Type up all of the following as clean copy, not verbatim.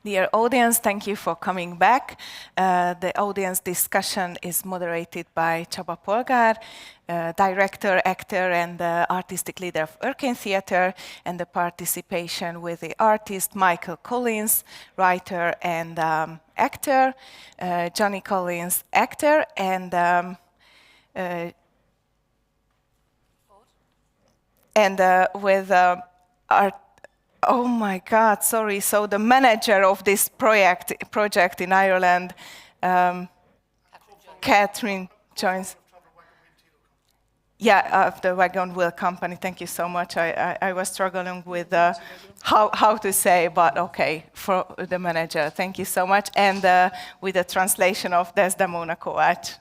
Dear audience, thank you for coming back. The audience discussion is moderated by Csaba Polgár, director, actor, and artistic leader of Erkén Theatre, and the participation with the artist Michael Collins, writer and actor, Johnny Collins, actor, and with art. Oh my God, sorry. So the manager of this project in Ireland, Catherine joins. Yeah, of the Wagon Wheel Company. Thank you so much. I was struggling with how to say, but okay, for the manager. Thank you so much. And with the translation of Desdemona Kovács.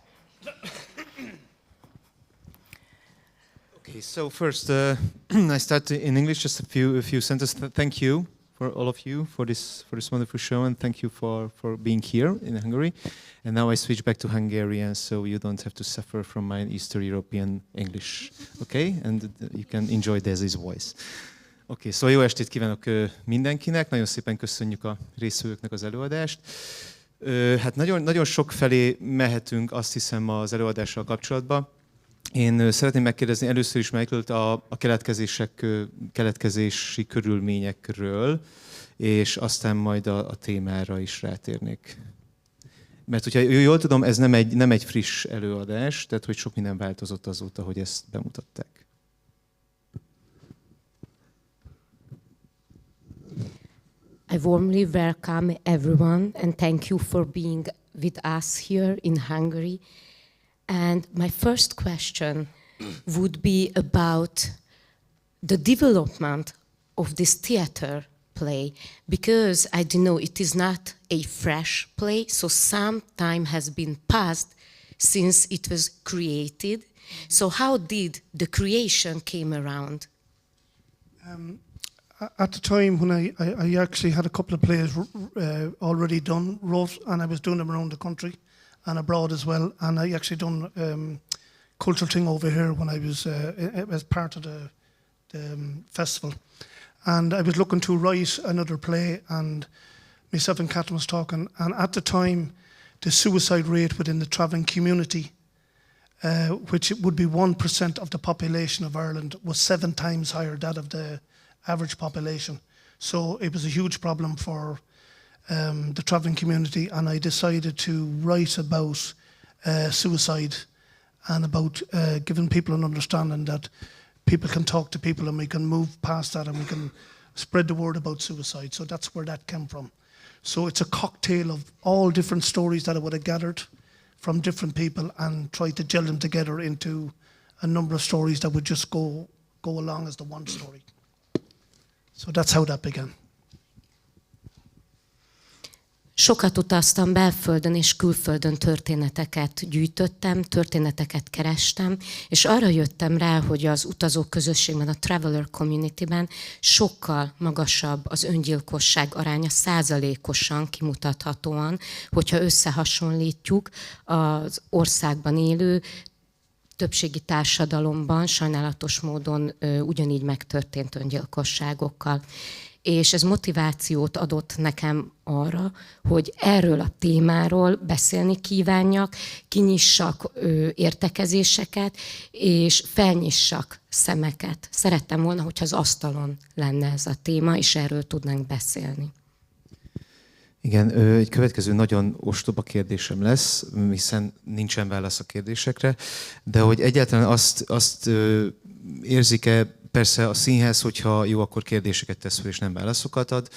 Okay, so first, I start in English, just a few sentences. Thank you for all of you for this wonderful show, and thank you for being here in Hungary. And now I switch back to Hungarian, so you don't have to suffer from my Eastern European English. Okay, and you can enjoy Desi's voice. Okay, szóval jó estét kívánok mindenkinek, nagyon szépen köszönjük a résztvevőknek az előadást. Hát nagyon sok felé mehetünk, azt hiszem, az előadással kapcsolatban. Én szeretném megkérdezni először is Michael-t a keletkezési körülményekről, és aztán majd a témára is rátérnék. Mert hogyha jól tudom, ez nem egy friss előadás, tehát hogy sok minden változott azóta, hogy ezt bemutatták. I warmly welcome everyone and thank you for being with us here in Hungary. And my first question would be about the development of this theater play, because I do know it is not a fresh play, so some time has been passed since it was created. So how did the creation came around? At the time when I actually had a couple of plays already done, wrote, and I was doing them around the country and abroad as well, and I actually done cultural thing over here when I was as part of the festival, and I was looking to write another play, and myself and Catherine was talking, and at the time the suicide rate within the travelling community, which would be 1% of the population of Ireland, was 7 times higher than that of the average population. So it was a huge problem for the travelling community, and I decided to write about suicide and about giving people an understanding that people can talk to people and we can move past that and we can spread the word about suicide. So that's where that came from. So it's a cocktail of all different stories that I would have gathered from different people and tried to gel them together into a number of stories that would just go along as the one story. So that's how that began. Sokat utaztam belföldön és külföldön, történeteket gyűjtöttem, történeteket kerestem, és arra jöttem rá, hogy az utazók közösségben, a traveler communityben sokkal magasabb az öngyilkosság aránya, százalékosan kimutathatóan, hogyha összehasonlítjuk az országban élő többségi társadalomban sajnálatos módon ugyanígy megtörtént öngyilkosságokkal. És ez motivációt adott nekem arra, hogy erről a témáról beszélni kívánjak, kinyissak értekezéseket, és felnyissak szemeket. Szerettem volna, hogyha az asztalon lenne ez a téma, és erről tudnánk beszélni. Igen, egy következő nagyon ostoba kérdésem lesz, hiszen nincsen válasz a kérdésekre, de hogy egyáltalán azt érzik-e, persze a színház, hogyha jó, akkor kérdéseket tesz fel és nem válaszokat ad,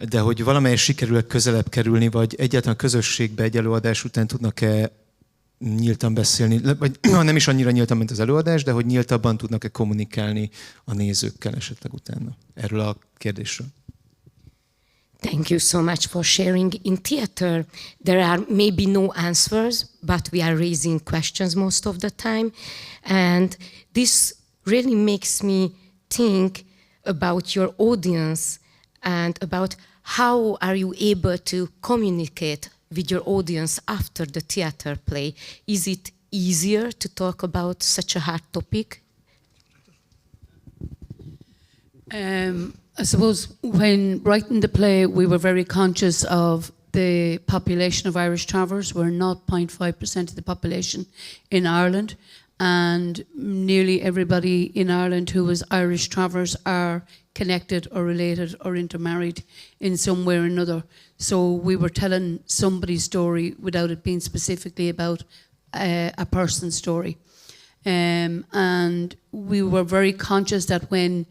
de hogy valamelyest sikerül közelebb kerülni, vagy egyáltalán a közösségbe egy előadás után tudnak-e nyíltan beszélni, vagy nem is annyira nyíltan, mint az előadás, de hogy nyíltabban tudnak-e kommunikálni a nézőkkel esetleg utána erről a kérdésről. Thank you so much for sharing. In theater, there are maybe no answers, but we are raising questions most of the time. And this really makes me think about your audience and about how are you able to communicate with your audience after the theater play. Is it easier to talk about such a hard topic? I suppose when writing the play, we were very conscious of the population of Irish travellers. We're 0.5% of the population in Ireland, and nearly everybody in Ireland who is Irish travellers are connected or related or intermarried in some way or another. So we were telling somebody's story without it being specifically about a person's story. And we were very conscious that when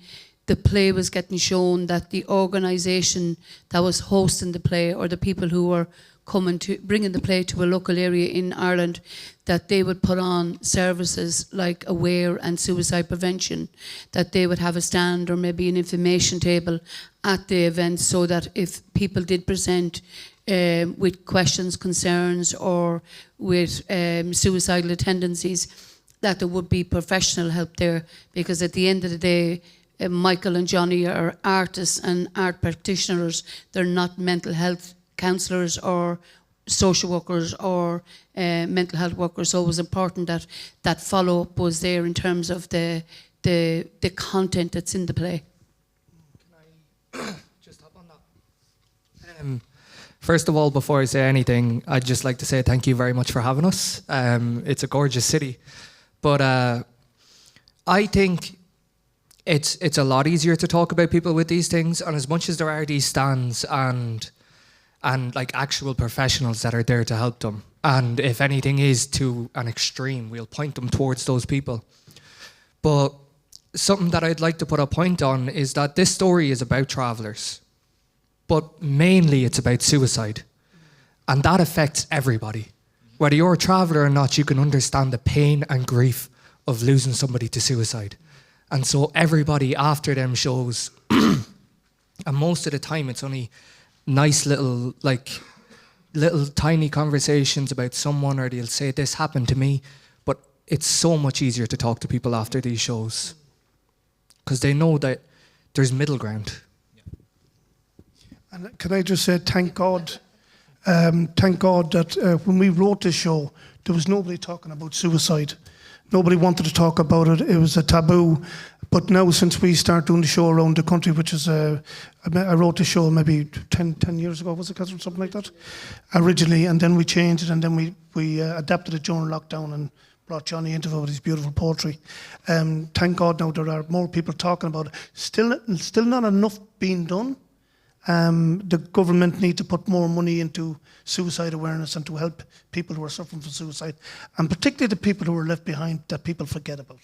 the play was getting shown, that the organisation that was hosting the play, or the people who were coming to bringing the play to a local area in Ireland, that they would put on services like Aware and suicide prevention, that they would have a stand or maybe an information table at the event, so that if people did present with questions, concerns, or with suicidal tendencies, that there would be professional help there. Because at the end of the day, Michael and Johnny are artists and art practitioners. They're not mental health counsellors or social workers or mental health workers. So it was important that that follow-up was there in terms of the content that's in the play. Can I just hop on that? First of all, before I say anything, I'd just like to say thank you very much for having us. It's a gorgeous city. But I think it's a lot easier to talk about people with these things, and as much as there are these stands and like actual professionals that are there to help them, and if anything is to an extreme, we'll point them towards those people. But something that I'd like to put a point on is that this story is about travellers, but mainly it's about suicide, and that affects everybody. Whether you're a traveller or not, you can understand the pain and grief of losing somebody to suicide. And so everybody after them shows, and most of the time it's only nice little tiny conversations about someone, or they'll say, this happened to me. But it's so much easier to talk to people after these shows, because they know that there's middle ground. And can I just say thank God that when we wrote this show, there was nobody talking about suicide. Nobody wanted to talk about it. It was a taboo. But now, since we start doing the show around the country, which is, I wrote the show maybe 10 years ago, was it, Catherine, something like that, originally, and then we changed it, and then we adapted it during lockdown and brought Johnny into it with his beautiful poetry. Thank God now there are more people talking about it. Still not enough being done. The government need to put more money into suicide awareness and to help people who are suffering from suicide, and particularly the people who are left behind that people forget about.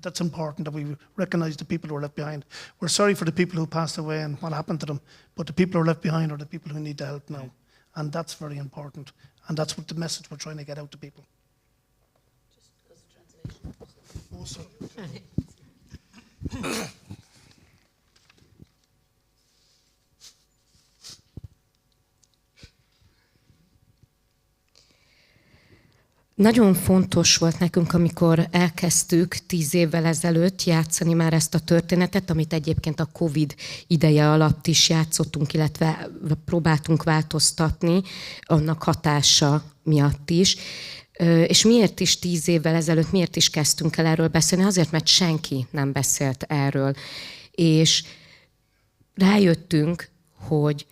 That's important, that we recognise the people who are left behind. We're sorry for the people who passed away and what happened to them, but the people who are left behind are the people who need the help now, and that's very important, and that's what the message we're trying to get out to people. Also. Nagyon fontos volt nekünk, amikor elkezdtük 10 évvel ezelőtt játszani már ezt a történetet, amit egyébként a Covid ideje alatt is játszottunk, illetve próbáltunk változtatni annak hatása miatt is. És miért is 10 évvel ezelőtt, miért is kezdtünk el erről beszélni? Azért, mert senki nem beszélt erről. És rájöttünk, hogy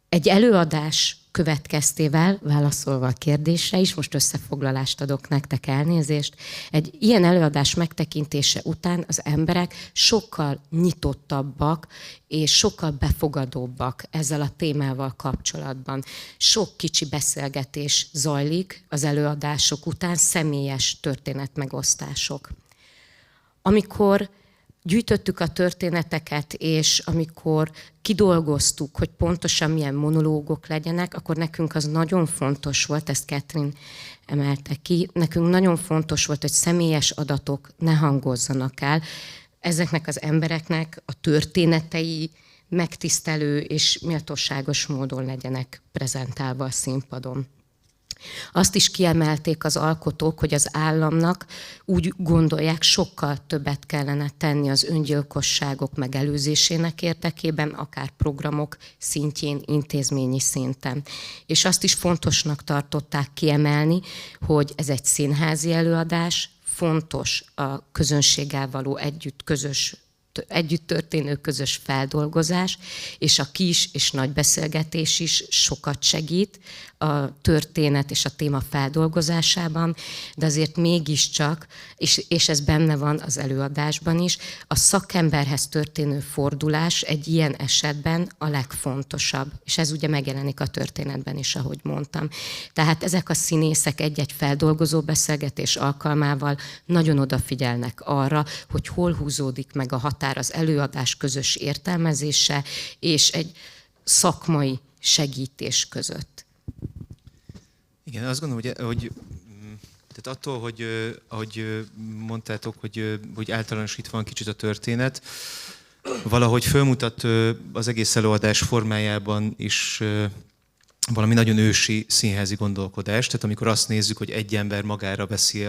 egy előadás következtével, válaszolva a kérdésre is, most összefoglalást adok nektek, elnézést, egy ilyen előadás megtekintése után az emberek sokkal nyitottabbak és sokkal befogadóbbak ezzel a témával kapcsolatban. Sok kicsi beszélgetés zajlik az előadások után, személyes történetmegosztások. Amikor gyűjtöttük a történeteket, és amikor kidolgoztuk, hogy pontosan milyen monológok legyenek, akkor nekünk az nagyon fontos volt, ezt Catherine emelte ki, nekünk nagyon fontos volt, hogy személyes adatok ne hangozzanak el. Ezeknek az embereknek a történetei megtisztelő és méltóságos módon legyenek prezentálva a színpadon. Azt is kiemelték az alkotók, hogy az államnak úgy gondolják, sokkal többet kellene tenni az öngyilkosságok megelőzésének érdekében, akár programok szintjén, intézményi szinten. És azt is fontosnak tartották kiemelni, hogy ez egy színházi előadás, fontos a közönséggel való együtt közös együtt történő közös feldolgozás, és a kis és nagy beszélgetés is sokat segít a történet és a téma feldolgozásában, de azért mégiscsak, és ez benne van az előadásban is, a szakemberhez történő fordulás egy ilyen esetben a legfontosabb, és ez ugye megjelenik a történetben is, ahogy mondtam. Tehát ezek a színészek egy-egy feldolgozó beszélgetés alkalmával nagyon odafigyelnek arra, hogy hol húzódik meg a határ az előadás közös értelmezése és egy szakmai segítés között. Igen, azt gondolom, hogy tehát attól, hogy ahogy mondtátok, hogy általánosítva van kicsit a történet, valahogy fölmutat az egész előadás formájában is valami nagyon ősi színházi gondolkodás. Tehát amikor azt nézzük, hogy egy ember magára veszi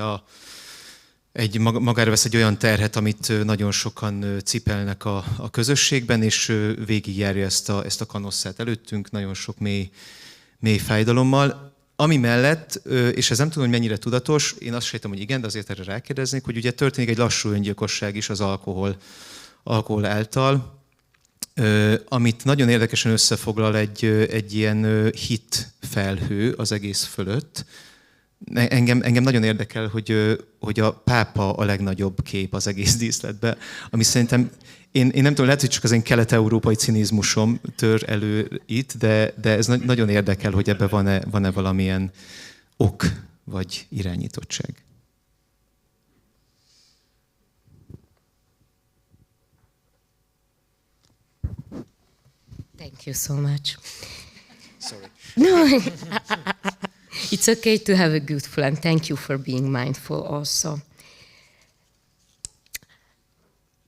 magára vesz egy olyan terhet, amit nagyon sokan cipelnek a közösségben, és végigjárja ezt a kanosszát előttünk, nagyon sok mély fájdalommal. Ami mellett, és ez nem tudom, hogy mennyire tudatos, én azt sejtem, hogy igen, de azért erre rákérdeznék, hogy ugye történik egy lassú öngyilkosság is az alkohol által, amit nagyon érdekesen összefoglal egy ilyen hitfelhő az egész fölött. Engem nagyon érdekel, hogy a pápa a legnagyobb kép az egész díszletben, ami szerintem, én nem tudom, lehet, hogy csak az én kelet-európai cinizmusom tör elő itt, de ez nagyon érdekel, hogy ebben van-e valamilyen ok vagy irányítottság. Thank you so much. Sorry. No, it's okay to have a good friend. Thank you for being mindful also.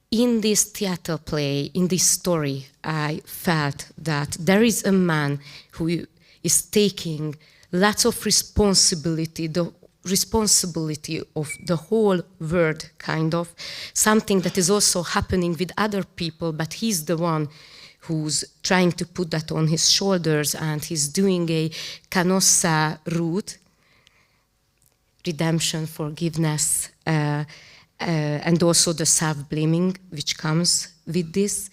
In this theater play, in this story, I felt that there is a man who is taking lots of responsibility, the responsibility of the whole world, kind of, something that is also happening with other people, but he's the one who's trying to put that on his shoulders, and he's doing a Canossa route, redemption, forgiveness, and also the self-blaming which comes with this.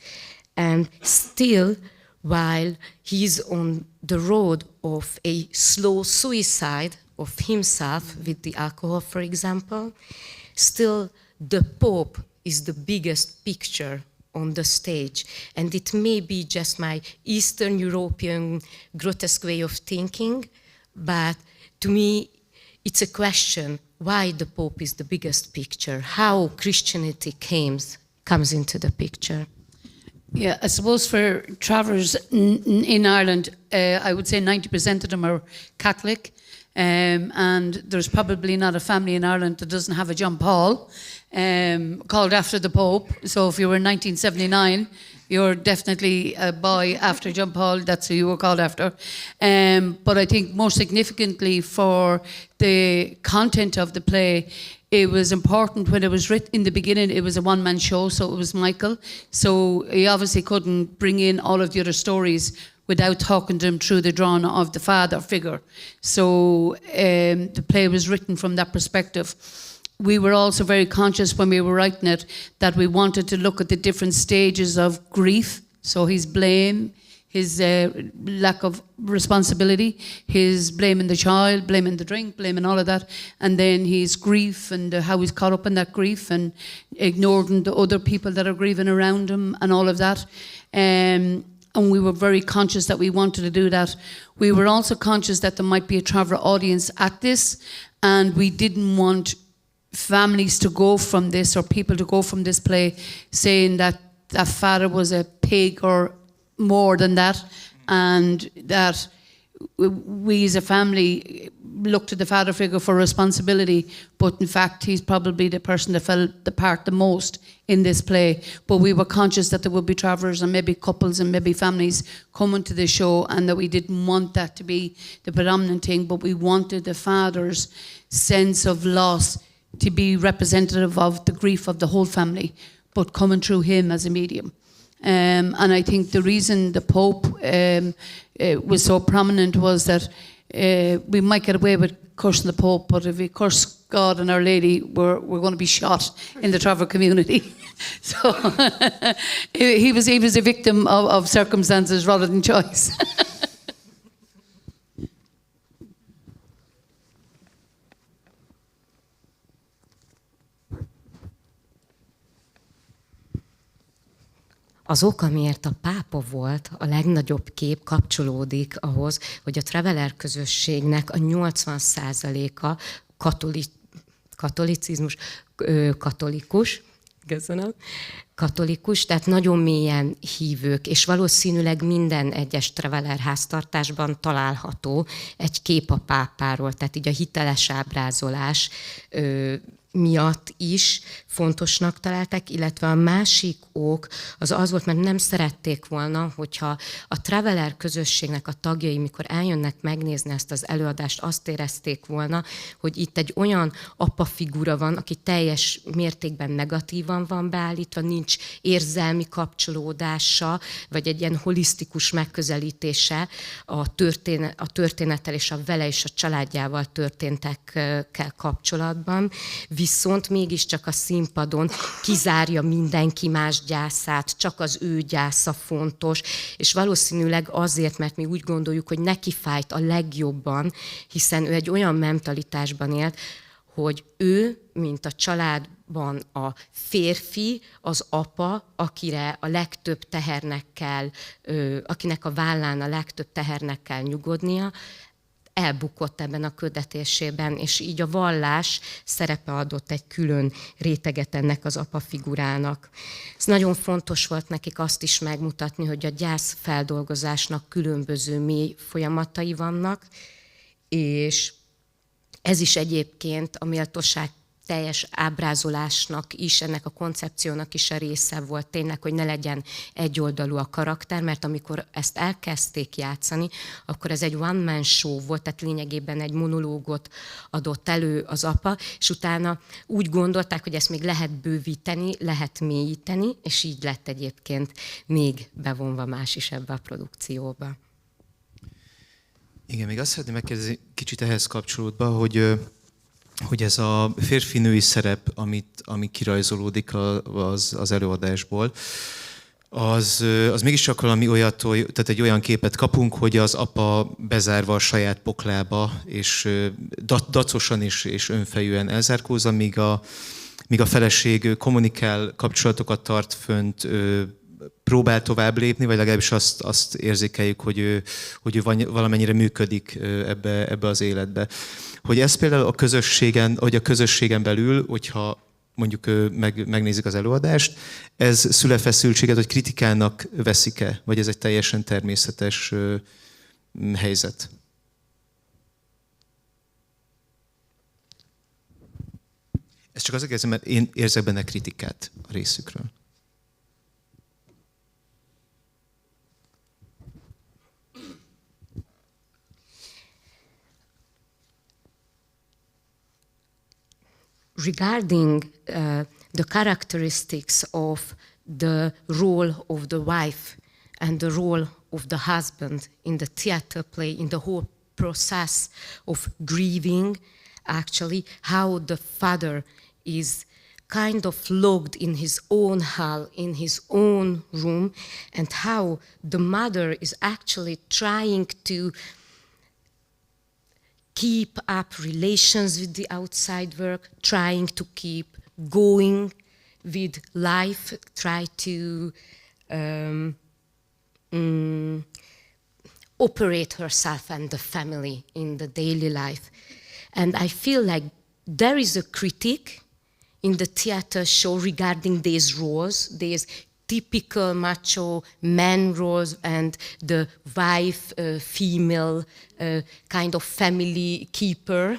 And still, while he's on the road of a slow suicide of himself with the alcohol, for example, still the Pope is the biggest picture on the stage. And it may be just my Eastern European grotesque way of thinking, but to me, it's a question why the Pope is the biggest picture, how Christianity comes into the picture. Yeah, I suppose for travellers in Ireland, I would say 90% of them are Catholic, and there's probably not a family in Ireland that doesn't have a John Paul called after the Pope. So if you were in 1979, you're definitely a boy after John Paul. That's who you were called after. But I think more significantly for the content of the play, it was important when it was written in the beginning. It was a one-man show, so it was Michael. So he obviously couldn't bring in all of the other stories without talking to them through the drama of the father figure. So the play was written from that perspective. We were also very conscious when we were writing it that we wanted to look at the different stages of grief. So his blame, his lack of responsibility, his blaming the child, blaming the drink, blaming all of that, and then his grief and how he's caught up in that grief and ignoring the other people that are grieving around him and all of that. And we were very conscious that we wanted to do that. We were also conscious that there might be a traveller audience at this, and we didn't want families to go from this or people to go from this play saying that that father was a pig or more than that, and that we as a family look to the father figure for responsibility, but in fact he's probably the person that felt the part the most in this play. But we were conscious that there would be travellers and maybe couples and maybe families coming to the show, and that we didn't want that to be the predominant thing, but we wanted the father's sense of loss to be representative of the grief of the whole family, but coming through him as a medium. And I think the reason the Pope was so prominent was that we might get away with cursing the Pope, but if we curse God and Our Lady, we're going to be shot in the travel community. So he was a victim of circumstances rather than choice. Az ok, amiért a pápa volt a legnagyobb kép, kapcsolódik ahhoz, hogy a Traveller közösségnek a 80%-a katolikus, köszönöm, katolikus, tehát nagyon mélyen hívők, és valószínűleg minden egyes Traveller háztartásban található egy kép a pápáról, tehát így a hiteles ábrázolás miatt is fontosnak találták, illetve a másik ok az volt, mert nem szerették volna, hogyha a Traveller közösségnek a tagjai, mikor eljönnek megnézni ezt az előadást, azt érezték volna, hogy itt egy olyan apa figura van, aki teljes mértékben negatívan van beállítva, nincs érzelmi kapcsolódása, vagy egy ilyen holisztikus megközelítése a történettel és a vele és a családjával történtekkel kapcsolatban, viszont mégiscsak a színpadon kizárja mindenki más gyászát, csak az ő gyásza fontos, és valószínűleg azért, mert mi úgy gondoljuk, hogy neki fájt a legjobban, hiszen ő egy olyan mentalitásban élt, hogy ő, mint a családban a férfi, az apa, akire a legtöbb tehernek kell, akinek a vállán a legtöbb tehernek kell nyugodnia, elbukott ebben a küldetésében, és így a vallás szerepe adott egy külön réteget ennek az apa figurának. Ez nagyon fontos volt nekik azt is megmutatni, hogy a gyászfeldolgozásnak különböző mély folyamatai vannak, és ez is egyébként a méltóság teljes ábrázolásnak is, ennek a koncepciónak is a része volt tényleg, hogy ne legyen egyoldalú a karakter, mert amikor ezt elkezdték játszani, akkor ez egy one-man show volt, tehát lényegében egy monológot adott elő az apa, és utána úgy gondolták, hogy ezt még lehet bővíteni, lehet mélyíteni, és így lett egyébként még bevonva más is ebbe a produkcióba. Igen, még azt szeretném megkérdezni kicsit ehhez kapcsolódva, hogy ez a férfi-női szerep, ami kirajzolódik az előadásból, az mégiscsak valami olyat, tehát egy olyan képet kapunk, hogy az apa bezárva a saját poklába, és dacosan és önfejűen elzárkózza, míg a feleség kommunikál, kapcsolatokat tart fönt, próbál tovább lépni, vagy legalábbis azt érzékeljük, hogy ő valamennyire működik ebbe az életbe. Hogy ez például a közösségen belül, hogyha mondjuk megnézik az előadást, ez szül-e feszültséget, hogy kritikának veszik-e, vagy ez egy teljesen természetes helyzet? Ez csak azért kérdezem, mert én érzek benne kritikát a részükről. Regarding the characteristics of the role of the wife and the role of the husband in the theater play, in the whole process of grieving, actually, how the father is kind of locked in his own hell, in his own room, and how the mother is actually trying to keep up relations with the outside world, trying to keep going with life, try to operate herself and the family in the daily life. And I feel like there is a critique in the theater show regarding these roles, these typical macho man roles and the wife, female kind of family keeper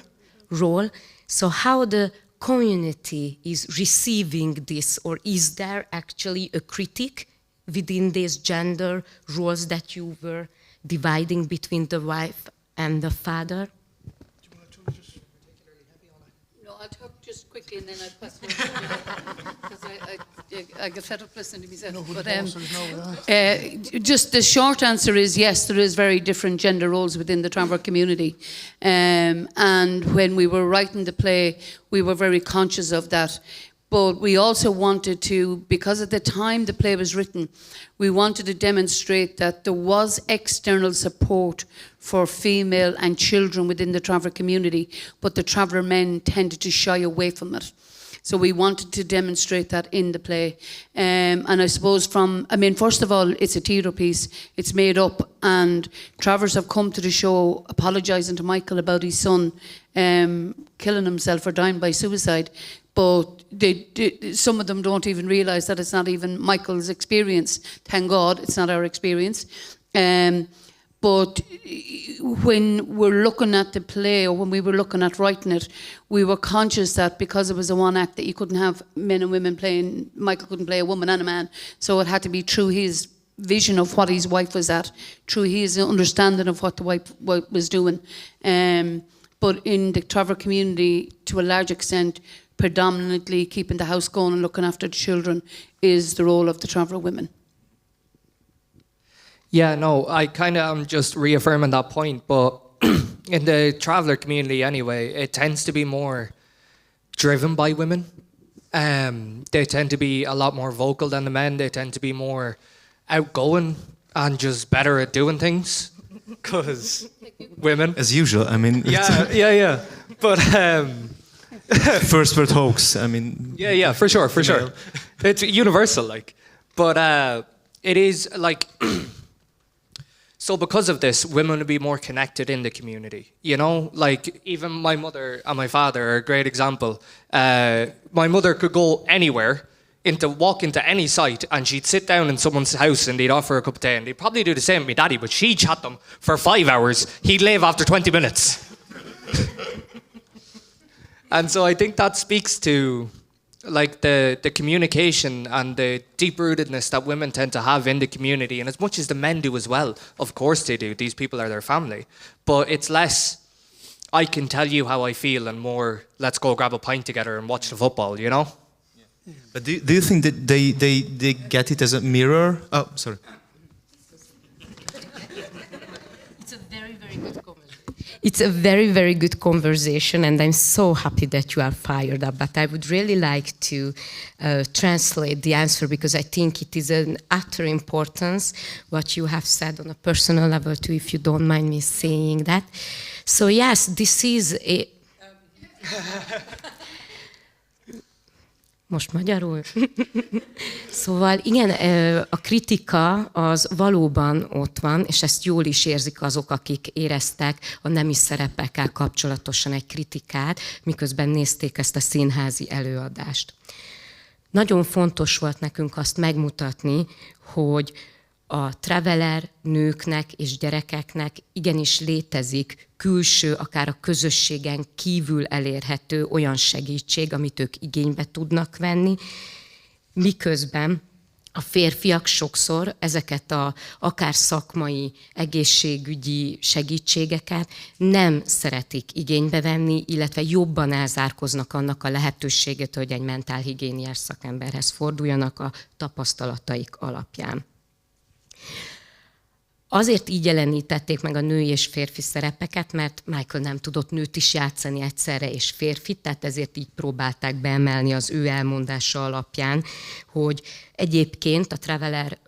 role. So how the community is receiving this, or is there actually a critique within these gender roles that you were dividing between the wife and the father? No, I'll talk just quickly and then I'll pass it because I get fed up listening to myself. No, But, just the short answer is yes, there is very different gender roles within the Traveller community. And when we were writing the play, we were very conscious of that. But we also wanted to, because at the time the play was written, we wanted to demonstrate that there was external support for female and children within the Traveller community, but the Traveller men tended to shy away from it. So we wanted to demonstrate that in the play. And I suppose first of all, it's a theatre piece. It's made up, and Travellers have come to the show apologising to Michael about his son killing himself or dying by suicide. But some of them don't even realise that it's not even Michael's experience. Thank God it's not our experience. But when we're looking at the play, or when we were looking at writing it, we were conscious that because it was a one act, that you couldn't have men and women playing, Michael couldn't play a woman and a man. So it had to be through his vision of what his wife was at, through his understanding of what the wife was doing. But in the Traveller community, to a large extent, predominantly keeping the house going and looking after the children is the role of the Traveller women. Yeah, no, I kind of am just reaffirming that point, but in the Traveller community anyway, it tends to be more driven by women. They tend to be a lot more vocal than the men. They tend to be more outgoing and just better at doing things, because women. As usual, I mean. Yeah. But first word hoax. I mean. Yeah, for sure. It's universal, like. But it is like. So because of this, women will be more connected in the community. You know, like even my mother and my father are a great example. My mother could go anywhere, walk into any site, and she'd sit down in someone's house and they'd offer a cup of tea, and they'd probably do the same with my daddy, but she'd chat them for 5 hours. He'd leave after 20 minutes. And so I think that speaks to like the communication and the deep-rootedness that women tend to have in the community, and as much as the men do as well. Of course they do. These people are their family. But it's less, I can tell you how I feel, and more, let's go grab a pint together and watch the football, you know? But do you think that they get it as a mirror? Oh, sorry. It's a very, very good conversation. It's a very, very good conversation, and I'm so happy that you are fired up. But I would really like to translate the answer, because I think it is an utter importance what you have said on a personal level too, if you don't mind me saying that. So yes, this is a... Most magyarul? Szóval igen, a kritika az valóban ott van, és ezt jól is érzik azok, akik éreztek a nemi szerepekkel kapcsolatosan egy kritikát, miközben nézték ezt a színházi előadást. Nagyon fontos volt nekünk azt megmutatni, hogy a traveler nőknek és gyerekeknek igenis létezik külső, akár a közösségen kívül elérhető olyan segítség, amit ők igénybe tudnak venni, miközben a férfiak sokszor ezeket akár szakmai, egészségügyi segítségeket nem szeretik igénybe venni, illetve jobban elzárkoznak annak a lehetőségét, hogy egy mentálhigiéniás szakemberhez forduljanak a tapasztalataik alapján. Azért így jelenítették meg a női és férfi szerepeket, mert Michael nem tudott nőt is játszani egyszerre és férfit, tehát ezért így próbálták beemelni az ő elmondása alapján, hogy egyébként a Traveller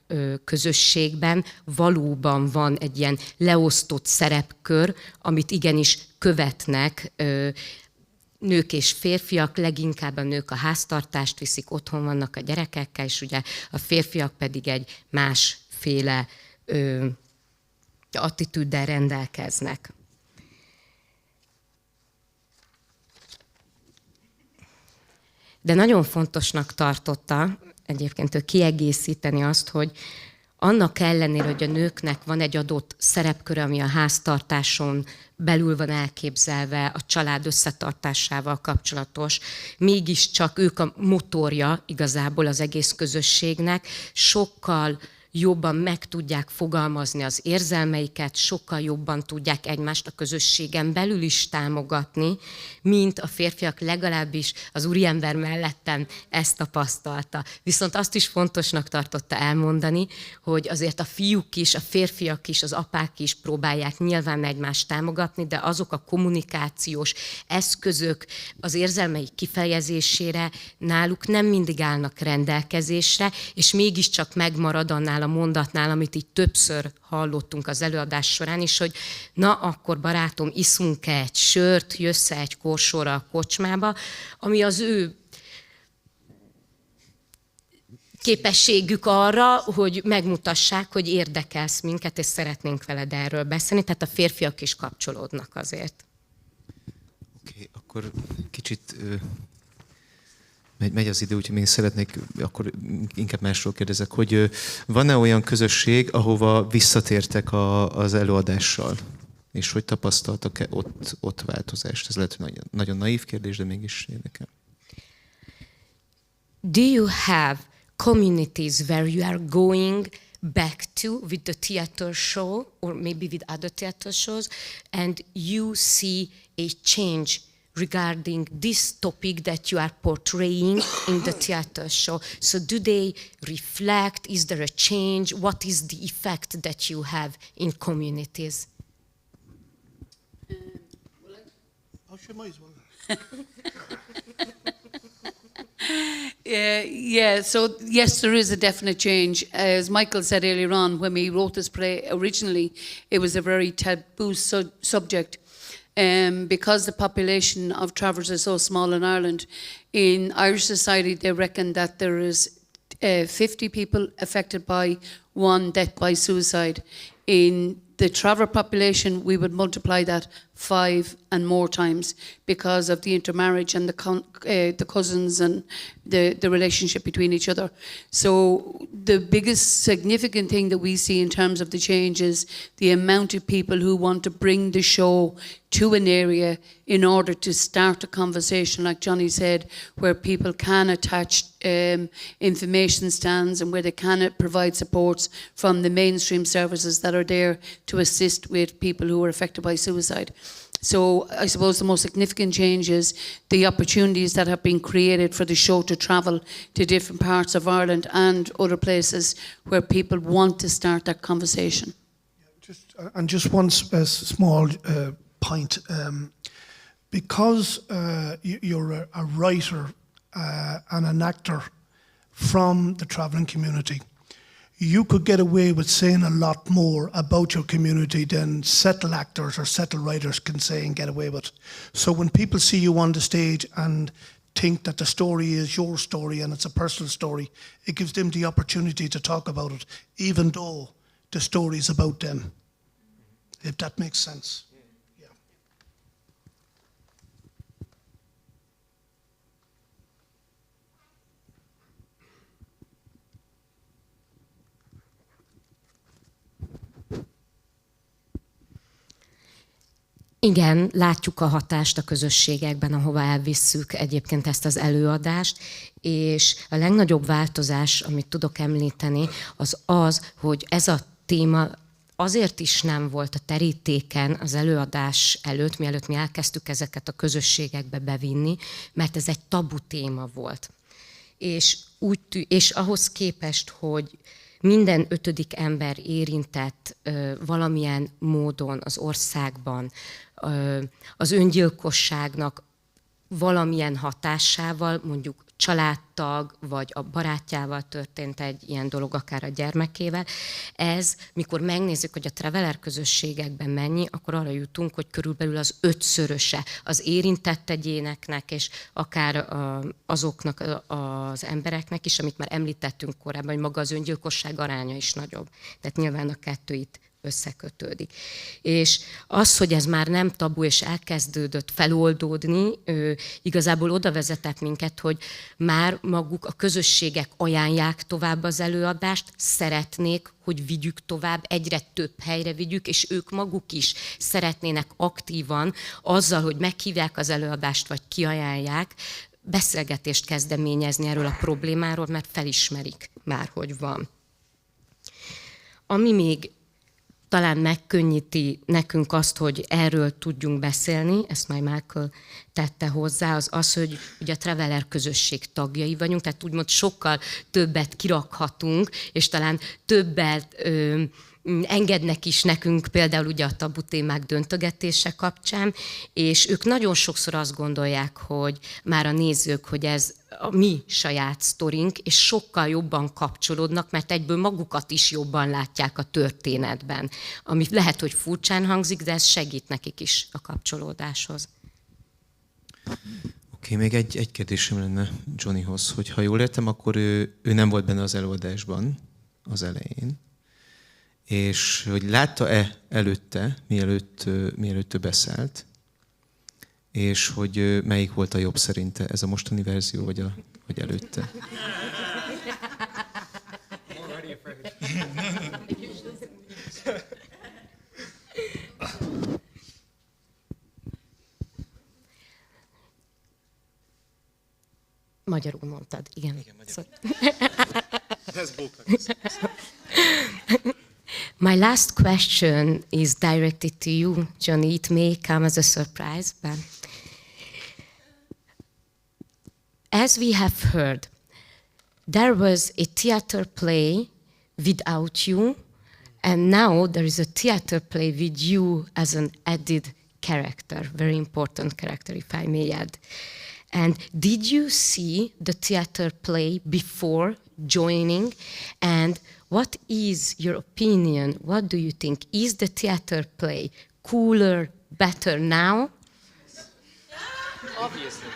közösségben valóban van egy ilyen leosztott szerepkör, amit igenis követnek nők és férfiak, leginkább a nők a háztartást viszik, otthon vannak a gyerekekkel, és ugye a férfiak pedig egy másféle attitűddel rendelkeznek. De nagyon fontosnak tartotta egyébként ő kiegészíteni azt, hogy annak ellenére, hogy a nőknek van egy adott szerepköre, ami a háztartáson belül van elképzelve, a család összetartásával kapcsolatos, mégiscsak ők a motorja igazából az egész közösségnek, sokkal jobban meg tudják fogalmazni az érzelmeiket, sokkal jobban tudják egymást a közösségen belül is támogatni, mint a férfiak, legalábbis az úriember mellettem ezt tapasztalta. Viszont azt is fontosnak tartotta elmondani, hogy azért a fiúk is, a férfiak is, az apák is próbálják nyilván egymást támogatni, de azok a kommunikációs eszközök az érzelmei kifejezésére náluk nem mindig állnak rendelkezésre, és mégiscsak megmarad annál a mondatnál, amit így többször hallottunk az előadás során is, hogy na, akkor barátom, iszunk-e egy sört, jössz-e egy korsóra a kocsmába, ami az ő képességük arra, hogy megmutassák, hogy érdekelsz minket, és szeretnénk veled erről beszélni, tehát a férfiak is kapcsolódnak azért. Oké, akkor kicsit megy az idő, úgyhogy még szeretnék, akkor inkább másról kérdezek, hogy van-e olyan közösség, ahova visszatértek az előadással? És hogy tapasztaltak-e ott változást? Ez lehet, hogy nagyon naív kérdés, de mégis érdekel. Do you have communities where you are going back to with the theater show or maybe with other theater shows and you see a change regarding this topic that you are portraying in the theater show? So do they reflect? Is there a change? What is the effect that you have in communities? So yes, there is a definite change. As Michael said earlier on, when we wrote this play originally, it was a very taboo subject. Because the population of travellers is so small in Ireland, in Irish society they reckon that there is 50 people affected by one death by suicide. In the traveller population, we would multiply that 5 and more times because of the intermarriage and the cousins and the relationship between each other. So the biggest significant thing that we see in terms of the change is the amount of people who want to bring the show to an area in order to start a conversation, like Johnny said, where people can attach information stands and where they can provide supports from the mainstream services that are there to assist with people who are affected by suicide. So I suppose the most significant change is the opportunities that have been created for the show to travel to different parts of Ireland and other places where people want to start that conversation. Just one small point. Because you're a writer and an actor from the travelling community, you could get away with saying a lot more about your community than settled actors or settled writers can say and get away with. So when people see you on the stage and think that the story is your story and it's a personal story, it gives them the opportunity to talk about it, even though the story is about them. If that makes sense. Igen, látjuk a hatást a közösségekben, ahova elvisszük egyébként ezt az előadást, és a legnagyobb változás, amit tudok említeni, az, hogy ez a téma azért is nem volt a terítéken az előadás előtt, mielőtt mi elkezdtük ezeket a közösségekbe bevinni, mert ez egy tabu téma volt. És ahhoz képest, hogy minden 5. ember érintett valamilyen módon az országban, az öngyilkosságnak valamilyen hatásával, mondjuk családtag, vagy a barátjával történt egy ilyen dolog, akár a gyermekével. Ez, mikor megnézzük, hogy a traveler közösségekben mennyi, akkor arra jutunk, hogy körülbelül az 5-szöröse az érintett egyéneknek, és akár azoknak az embereknek is, amit már említettünk korábban, hogy maga az öngyilkosság aránya is nagyobb. Tehát nyilván a kettő itt összekötődik. És az, hogy ez már nem tabu és elkezdődött feloldódni, igazából oda vezetett minket, hogy már maguk a közösségek ajánlják tovább az előadást, szeretnék, hogy vigyük tovább, egyre több helyre vigyük, és ők maguk is szeretnének aktívan azzal, hogy meghívják az előadást, vagy kiajánlják, beszélgetést kezdeményezni erről a problémáról, mert felismerik már, hogy van. ami még talán megkönnyíti nekünk azt, hogy erről tudjunk beszélni, ezt majd Michael tette hozzá, az az, hogy ugye a Traveller közösség tagjai vagyunk, tehát úgymond sokkal többet kirakhatunk, és talán többet engednek is nekünk, például ugye a tabu témák döntögetése kapcsán, és ők nagyon sokszor azt gondolják, hogy már a nézők, hogy ez a mi saját sztorink, és sokkal jobban kapcsolódnak, mert egyből magukat is jobban látják a történetben. Ami lehet, hogy furcsán hangzik, de ez segít nekik is a kapcsolódáshoz. Oké, még egy kérdésem lenne Johnnyhoz, hogy ha jól értem, akkor ő nem volt benne az előadásban az elején, és hogy látta-e előtte, mielőtt ő beszélt, és hogy melyik volt a jobb szerinte, ez a mostani verzió, vagy előtte? Magyarul mondtad, igen. My last question is directed to you, Johnny. It may come as a surprise, but as we have heard, there was a theater play without you, and now there is a theater play with you as an added character, very important character, if I may add. And did you see the theater play before joining? And what is your opinion? What do you think? Is the theater play cooler, better now? Obviously.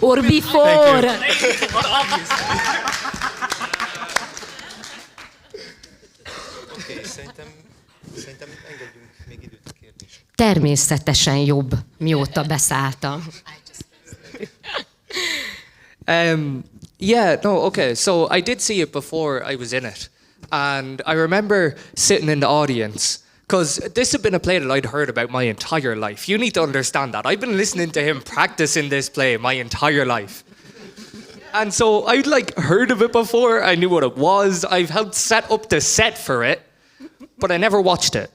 Or before? But obviously. Oké, szerintem engedjünk még időt a kérdésre. Természetesen jobb, mióta beszálltam. Yeah, no, okay. So I did see it before I was in it. And I remember sitting in the audience, because this had been a play that I'd heard about my entire life. You need to understand that. I've been listening to him practicing this play my entire life. And so I'd heard of it before. I knew what it was. I've helped set up the set for it, but I never watched it.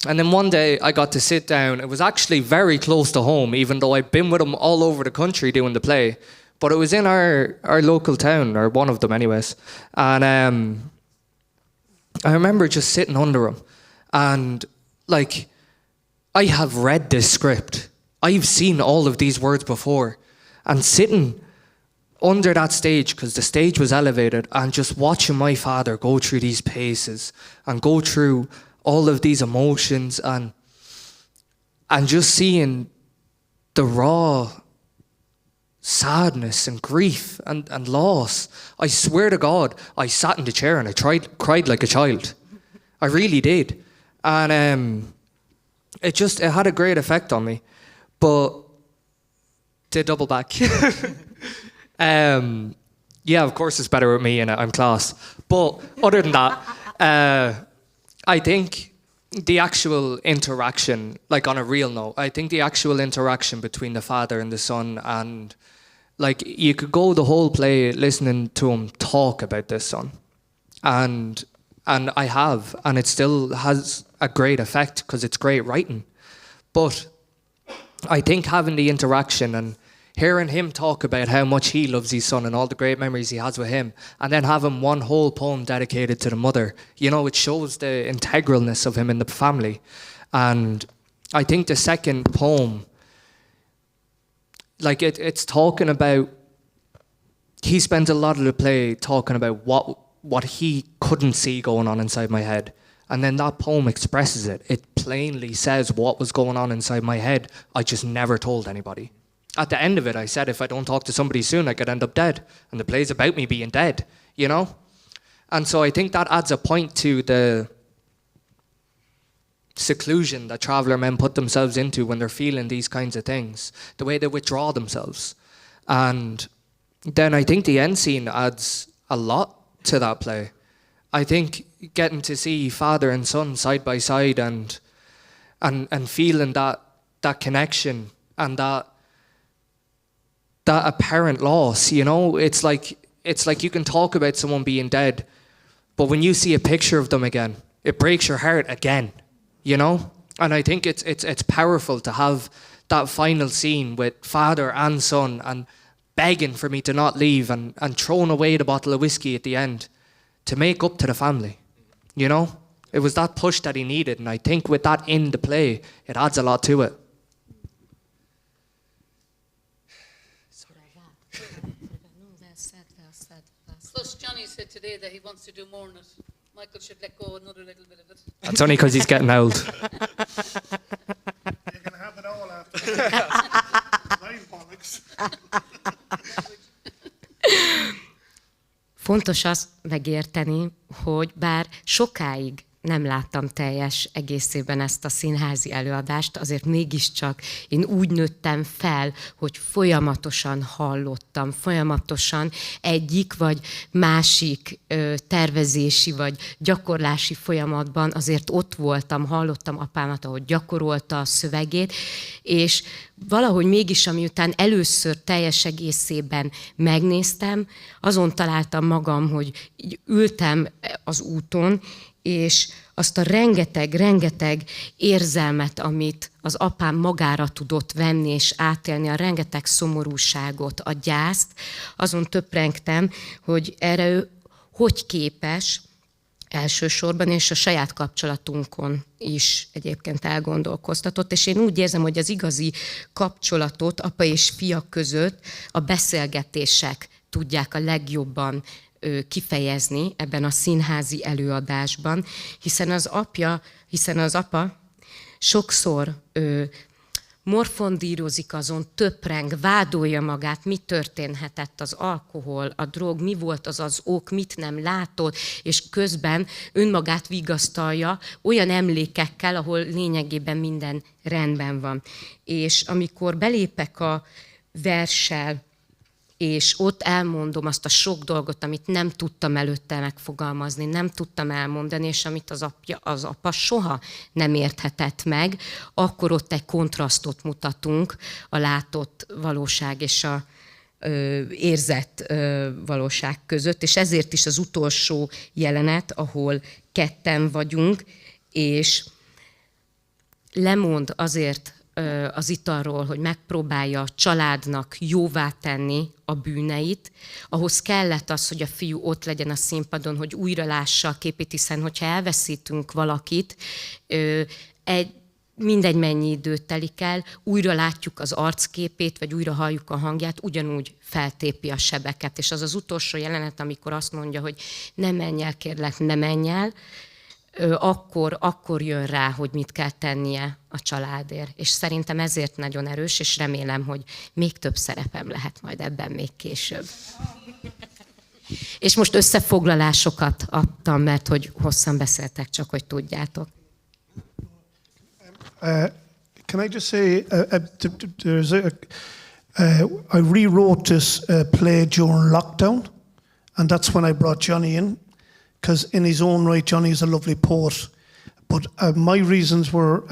And then one day I got to sit down. It was actually very close to home, even though I've been with him all over the country doing the play. But it was in our local town, or one of them anyways. And I remember just sitting under him. And I have read this script. I've seen all of these words before. And sitting under that stage, because the stage was elevated, and just watching my father go through these paces and go through all of these emotions and just seeing the raw sadness and grief and loss. I swear to God, I sat in the chair and I cried like a child. I really did. And it had a great effect on me. But to double back, yeah, of course it's better with me and I'm class. But other than that, I think the actual interaction, on a real note, I think the actual interaction between the father and the son, and you could go the whole play listening to him talk about this son. And I have, and it still has a great effect because it's great writing. But I think having the interaction and hearing him talk about how much he loves his son and all the great memories he has with him, and then having one whole poem dedicated to the mother, it shows the integralness of him in the family. And I think the second poem, it's talking about, he spends a lot of the play talking about what he couldn't see going on inside my head. And then that poem expresses it. It plainly says what was going on inside my head. I just never told anybody. At the end of it, I said, if I don't talk to somebody soon, I could end up dead. And the play's about me being dead, And so I think that adds a point to the seclusion that traveller men put themselves into when they're feeling these kinds of things, the way they withdraw themselves. And then I think the end scene adds a lot to that play. I think getting to see father and son side by side and feeling that connection and that apparent loss, it's like you can talk about someone being dead But when you see a picture of them again, it breaks your heart again, you know? And I think it's powerful to have that final scene with father and son and begging for me to not leave and throwing away the bottle of whiskey at the end to make up to the family, you know? It was that push that he needed, and I think with that in the play, it adds a lot to it. Plus, Johnny said today that he wants to do more on it. Michael should let go another little bit of it. That's only because he's getting old. You can have it all after. Nine bollocks. Fontos azt megérteni, hogy bár sokáig nem láttam teljes egészében ezt a színházi előadást, azért mégiscsak én úgy nőttem fel, hogy folyamatosan hallottam, folyamatosan egyik vagy másik tervezési vagy gyakorlási folyamatban azért ott voltam, hallottam apámat, ahogy gyakorolta a szövegét, és valahogy mégis, amiután először teljes egészében megnéztem, azon találtam magam, hogy így ültem az úton, és azt a rengeteg érzelmet, amit az apám magára tudott venni és átélni, a rengeteg szomorúságot, a gyászt, azon töprengtem, hogy erre ő hogy képes elsősorban, és a saját kapcsolatunkon is egyébként elgondolkoztatott, és én úgy érzem, hogy az igazi kapcsolatot apa és fia között a beszélgetések tudják a legjobban kifejezni ebben a színházi előadásban, hiszen az apa sokszor morfondírozik azon, töpreng, vádolja magát, mi történhetett, az alkohol, a drog, mi volt az az ok, mit nem látott, és közben önmagát vigasztalja olyan emlékekkel, ahol lényegében minden rendben van. És amikor belépek a verssel, és ott elmondom azt a sok dolgot, amit nem tudtam előtte megfogalmazni, nem tudtam elmondani, és amit az apa soha nem érthetett meg, akkor ott egy kontrasztot mutatunk a látott valóság és a érzett valóság között, és ezért is az utolsó jelenet, ahol ketten vagyunk, és lemond azért az italról, hogy megpróbálja a családnak jóvá tenni a bűneit. Ahhoz kellett az, hogy a fiú ott legyen a színpadon, hogy újra lássa a képét, hiszen hogyha elveszítünk valakit, mindegy mennyi idő telik el, újra látjuk az arcképét, vagy újra halljuk a hangját, ugyanúgy feltépi a sebeket. És az az utolsó jelenet, amikor azt mondja, hogy ne menj el, kérlek, ne menj el, akkor jön rá, hogy mit kell tennie a családért. És szerintem ezért nagyon erős, és remélem, hogy még több szerepem lehet majd ebben még később. És most összefoglalásokat adtam, mert hogy hosszan beszéltek, csak hogy tudjátok. Can I just say, I rewrote this play during lockdown, and that's when I brought Johnny in. Because in his own right, Johnny is a lovely poet. But my reasons were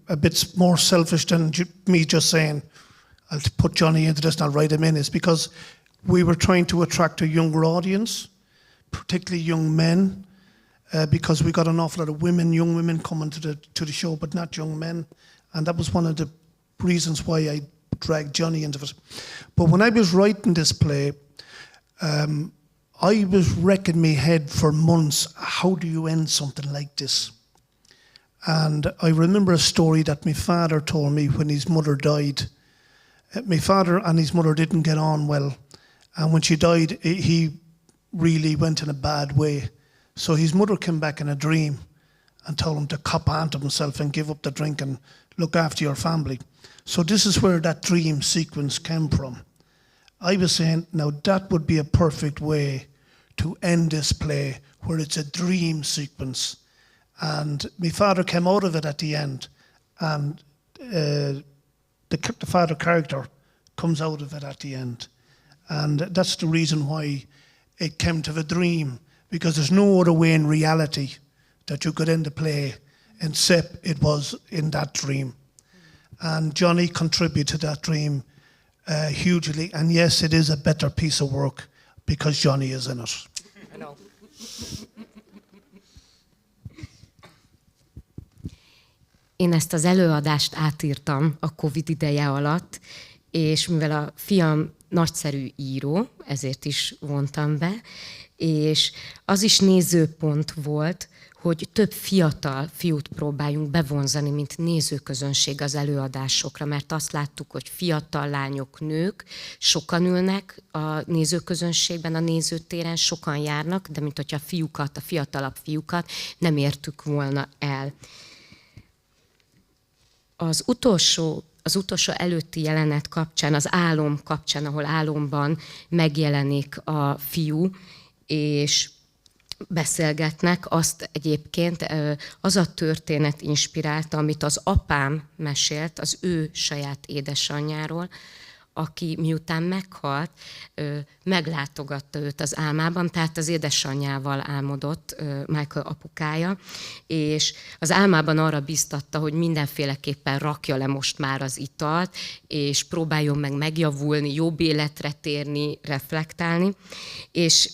a bit more selfish than me just saying, I'll put Johnny into this and I'll write him in. Is because we were trying to attract a younger audience, particularly young men, because we got an awful lot of young women coming to the show, but not young men. And that was one of the reasons why I dragged Johnny into it. But when I was writing this play, I was wrecking my head for months. How do you end something like this? And I remember a story that my father told me when his mother died. My father and his mother didn't get on well. And when she died, he really went in a bad way. So his mother came back in a dream and told him to cop on to himself and give up the drink and look after your family. So this is where that dream sequence came from. I was saying, now that would be a perfect way to end this play, where it's a dream sequence. And my father came out of it at the end, and the father character comes out of it at the end. And that's the reason why it came to the dream, because there's no other way in reality that you could end the play except it was in that dream. And Johnny contributed to that dream hugely, and yes, it is a better piece of work because Johnny is in it. I know. Én ezt az előadást átírtam a Covid ideje alatt, és mivel a fiam nagyszerű író, ezért is vontam be, és az is nézőpont volt, hogy több fiatal fiút próbáljunk bevonzani, mint nézőközönség az előadásokra, mert azt láttuk, hogy fiatal lányok, nők sokan ülnek a nézőközönségben, a nézőtéren, sokan járnak, de mint hogyha a fiatalabb fiúkat nem értük volna el. Az utolsó előtti jelenet kapcsán, az álom kapcsán, ahol álomban megjelenik a fiú, és beszélgetnek, azt egyébként az a történet inspirálta, amit az apám mesélt az ő saját édesanyjáról, aki miután meghalt, meglátogatta őt az álmában, tehát az édesanyjával álmodott Michael apukája, és az álmában arra biztatta, hogy mindenféleképpen rakja le most már az italt, és próbáljon meg megjavulni, jobb életre térni, reflektálni, és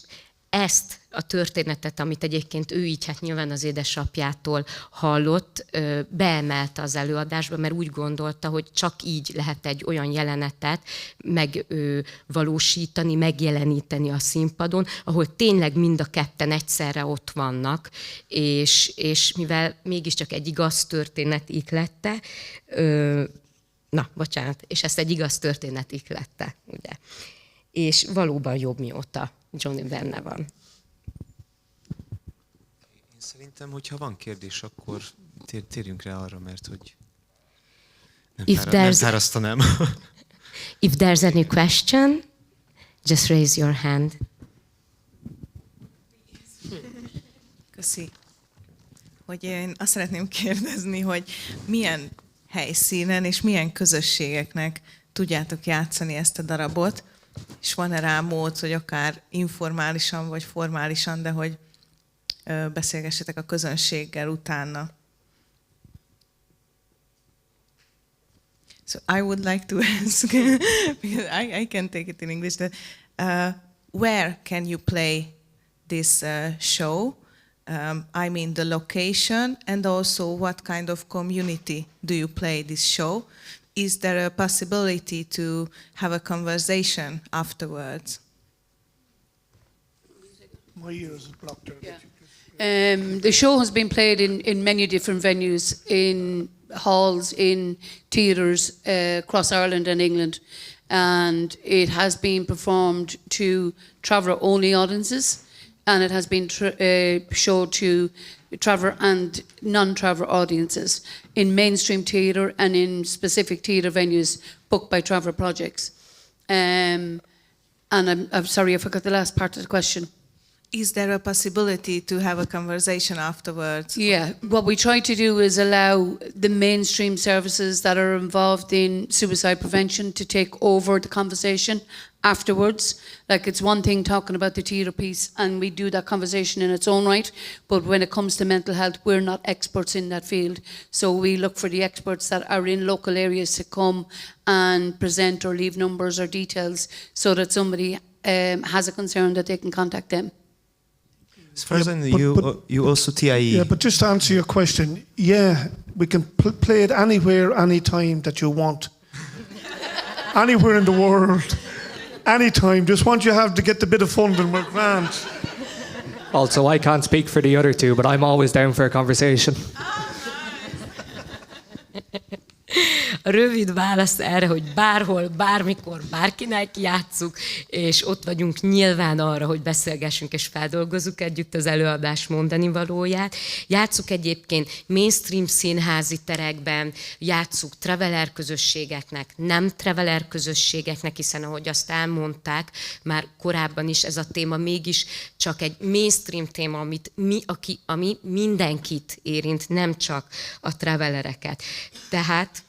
ezt a történetet, amit egyébként ő így, hát nyilván az édesapjától hallott, beemelte az előadásba, mert úgy gondolta, hogy csak így lehet egy olyan jelenetet megvalósítani, megjeleníteni a színpadon, ahol tényleg mind a ketten egyszerre ott vannak, és mivel mégiscsak egy igaz történet ihlette, és ezt egy igaz történet ihlette, ugye. És valóban jobb, mióta Johnny benne van. Szerintem, hogyha van kérdés, akkor térjünk rá arra, mert hogy nem fárasztanám. If there's any question, just raise your hand. Köszi. Hogy én azt szeretném kérdezni, hogy milyen helyszínen és milyen közösségeknek tudjátok játszani ezt a darabot, és van-e rá mód, hogy akár informálisan vagy formálisan, de hogy beszélgessetek a közönséggel utána. So I would like to ask, because I can take it in English, that where can you play this show? I mean the location, and also what kind of community do you play this show? Is there a possibility to have a conversation afterwards? My ears is blocked there. Yeah. The show has been played in many different venues, in halls, in theatres across Ireland and England, and it has been performed to traveller-only audiences, and it has been showed to traveller and non-traveller audiences in mainstream theatre and in specific theatre venues booked by traveller projects. And I'm sorry, I forgot the last part of the question. Is there a possibility to have a conversation afterwards? Yeah, what we try to do is allow the mainstream services that are involved in suicide prevention to take over the conversation afterwards. Like, it's one thing talking about the theatre piece, and we do that conversation in its own right, but when it comes to mental health, we're not experts in that field. So we look for the experts that are in local areas to come and present or leave numbers or details so that somebody has a concern that they can contact them. As far as I know, you also TIE. Yeah, but just to answer your question, yeah, we can play it anywhere, anytime that you want. Anywhere in the world, anytime. Just once you have to get the bit of funding, we're grand. Also, I can't speak for the other two, but I'm always down for a conversation. A rövid válasz erre, hogy bárhol, bármikor, bárkinek játsszuk, és ott vagyunk nyilván arra, hogy beszélgessünk és feldolgozzuk együtt az előadás mondani valóját. Játsszuk egyébként mainstream színházi terekben, játsszuk traveler közösségeknek, nem traveler közösségeknek, hiszen ahogy azt elmondták, már korábban is ez a téma mégis csak egy mainstream téma, ami mindenkit érint, nem csak a travelereket. Tehát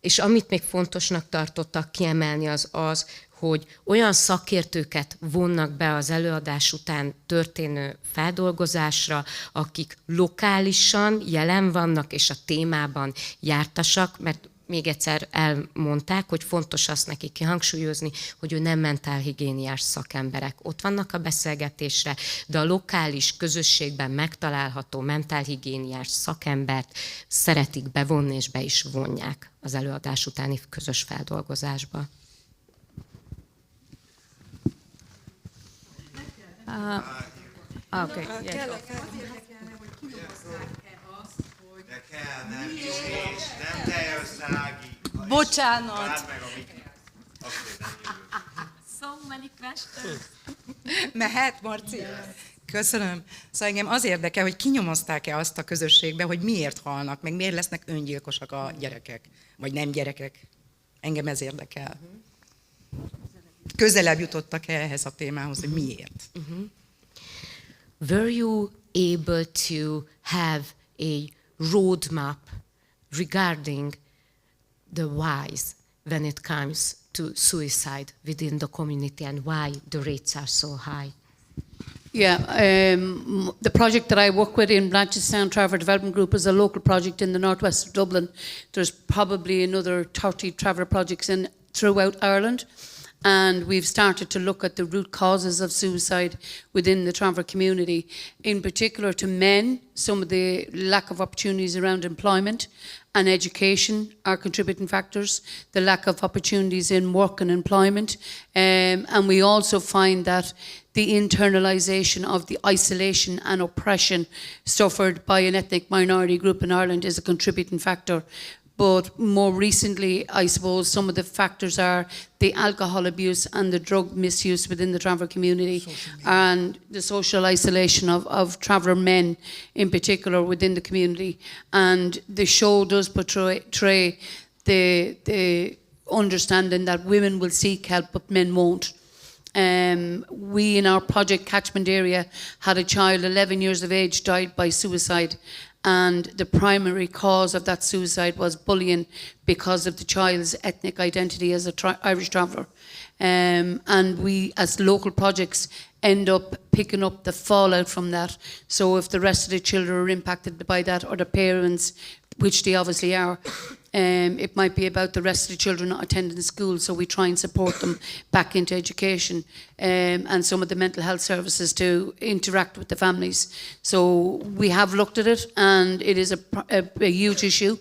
és amit még fontosnak tartottak kiemelni az, hogy olyan szakértőket vonnak be az előadás után történő feldolgozásra, akik lokálisan jelen vannak és a témában jártasak, mert még egyszer elmondták, hogy fontos azt neki kihangsúlyozni, hogy ő nem mentálhigiéniás szakemberek. Ott vannak a beszélgetésre, de a lokális közösségben megtalálható mentálhigiéniás szakembert szeretik bevonni, és be is vonják az előadás utáni közös feldolgozásba. Okay. De kell, nem is, nem teljországi. Bocsánat. So many questions. Mehet, Marci? Köszönöm. Szóval engem az érdekel, hogy kinyomozták-e azt a közösségbe, hogy miért halnak, meg miért lesznek öngyilkosak a gyerekek, vagy nem gyerekek. Engem ez érdekel. Közelebb jutottak-e ehhez a témához, hogy miért? Were you able to have a roadmap regarding the whys when it comes to suicide within the community and why the rates are so high? Yeah, the project that I work with in Blanchardstown Traveller Development Group is a local project in the northwest of Dublin. There's probably another 30 traveller projects throughout Ireland. And we've started to look at the root causes of suicide within the traveller community. In particular to men, some of the lack of opportunities around employment and education are contributing factors, the lack of opportunities in work and employment. And we also find that the internalisation of the isolation and oppression suffered by an ethnic minority group in Ireland is a contributing factor. But more recently, I suppose some of the factors are the alcohol abuse and the drug misuse within the traveller community and the social isolation of traveller men in particular within the community. And the show does portray the understanding that women will seek help but men won't. We in our project catchment area had a child 11 years of age died by suicide. And the primary cause of that suicide was bullying because of the child's ethnic identity as an Irish traveller. And we, as local projects, end up picking up the fallout from that. So if the rest of the children are impacted by that, or the parents, which they obviously are, it might be about the rest of the children not attending school, so we try and support them back into education, and some of the mental health services to interact with the families. So we have looked at it, and it is a huge issue,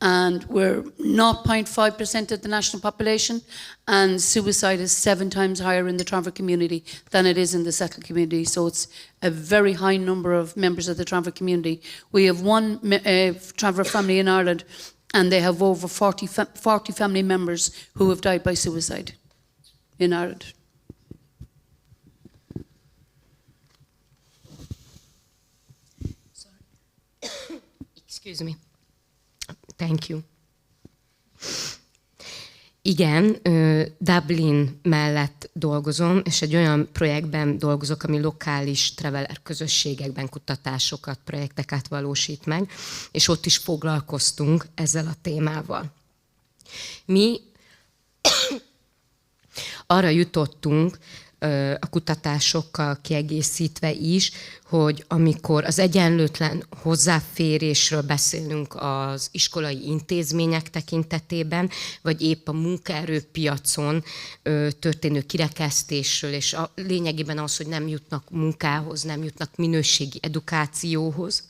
and we're 0.5% of the national population, and suicide is 7 times higher in the traveller community than it is in the settled community. So it's a very high number of members of the traveller community. We have one traveller family in Ireland, and they have over 40 family members who have died by suicide in Ireland. Excuse me. Thank you. Igen, Dublin mellett dolgozom, és egy olyan projektben dolgozok, ami lokális traveler közösségekben kutatásokat, projekteket valósít meg, és ott is foglalkoztunk ezzel a témával. Mi arra jutottunk, a kutatásokkal kiegészítve is, hogy amikor az egyenlőtlen hozzáférésről beszélünk az iskolai intézmények tekintetében, vagy épp a munkaerőpiacon történő kirekesztésről, és lényegében az, hogy nem jutnak munkához, nem jutnak minőségi edukációhoz,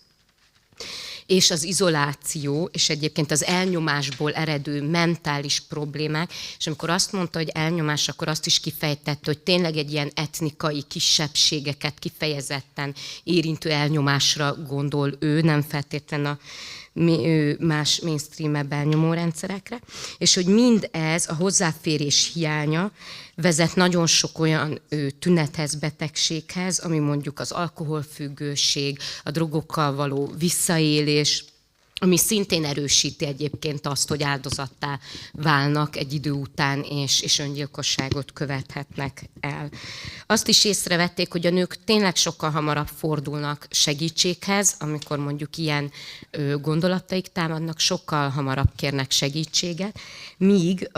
és az izoláció, és egyébként az elnyomásból eredő mentális problémák, és amikor azt mondta, hogy elnyomás, akkor azt is kifejtette, hogy tényleg egy ilyen etnikai kisebbségeket kifejezetten érintő elnyomásra gondol ő, nem feltétlenül a más mainstream-ebb elnyomó rendszerekre, és hogy mindez a hozzáférés hiánya vezet nagyon sok olyan tünethez, betegséghez, ami mondjuk az alkoholfüggőség, a drogokkal való visszaélés, ami szintén erősíti egyébként azt, hogy áldozattá válnak egy idő után, és öngyilkosságot követhetnek el. Azt is észrevették, hogy a nők tényleg sokkal hamarabb fordulnak segítséghez, amikor mondjuk ilyen gondolataik támadnak, sokkal hamarabb kérnek segítséget, míg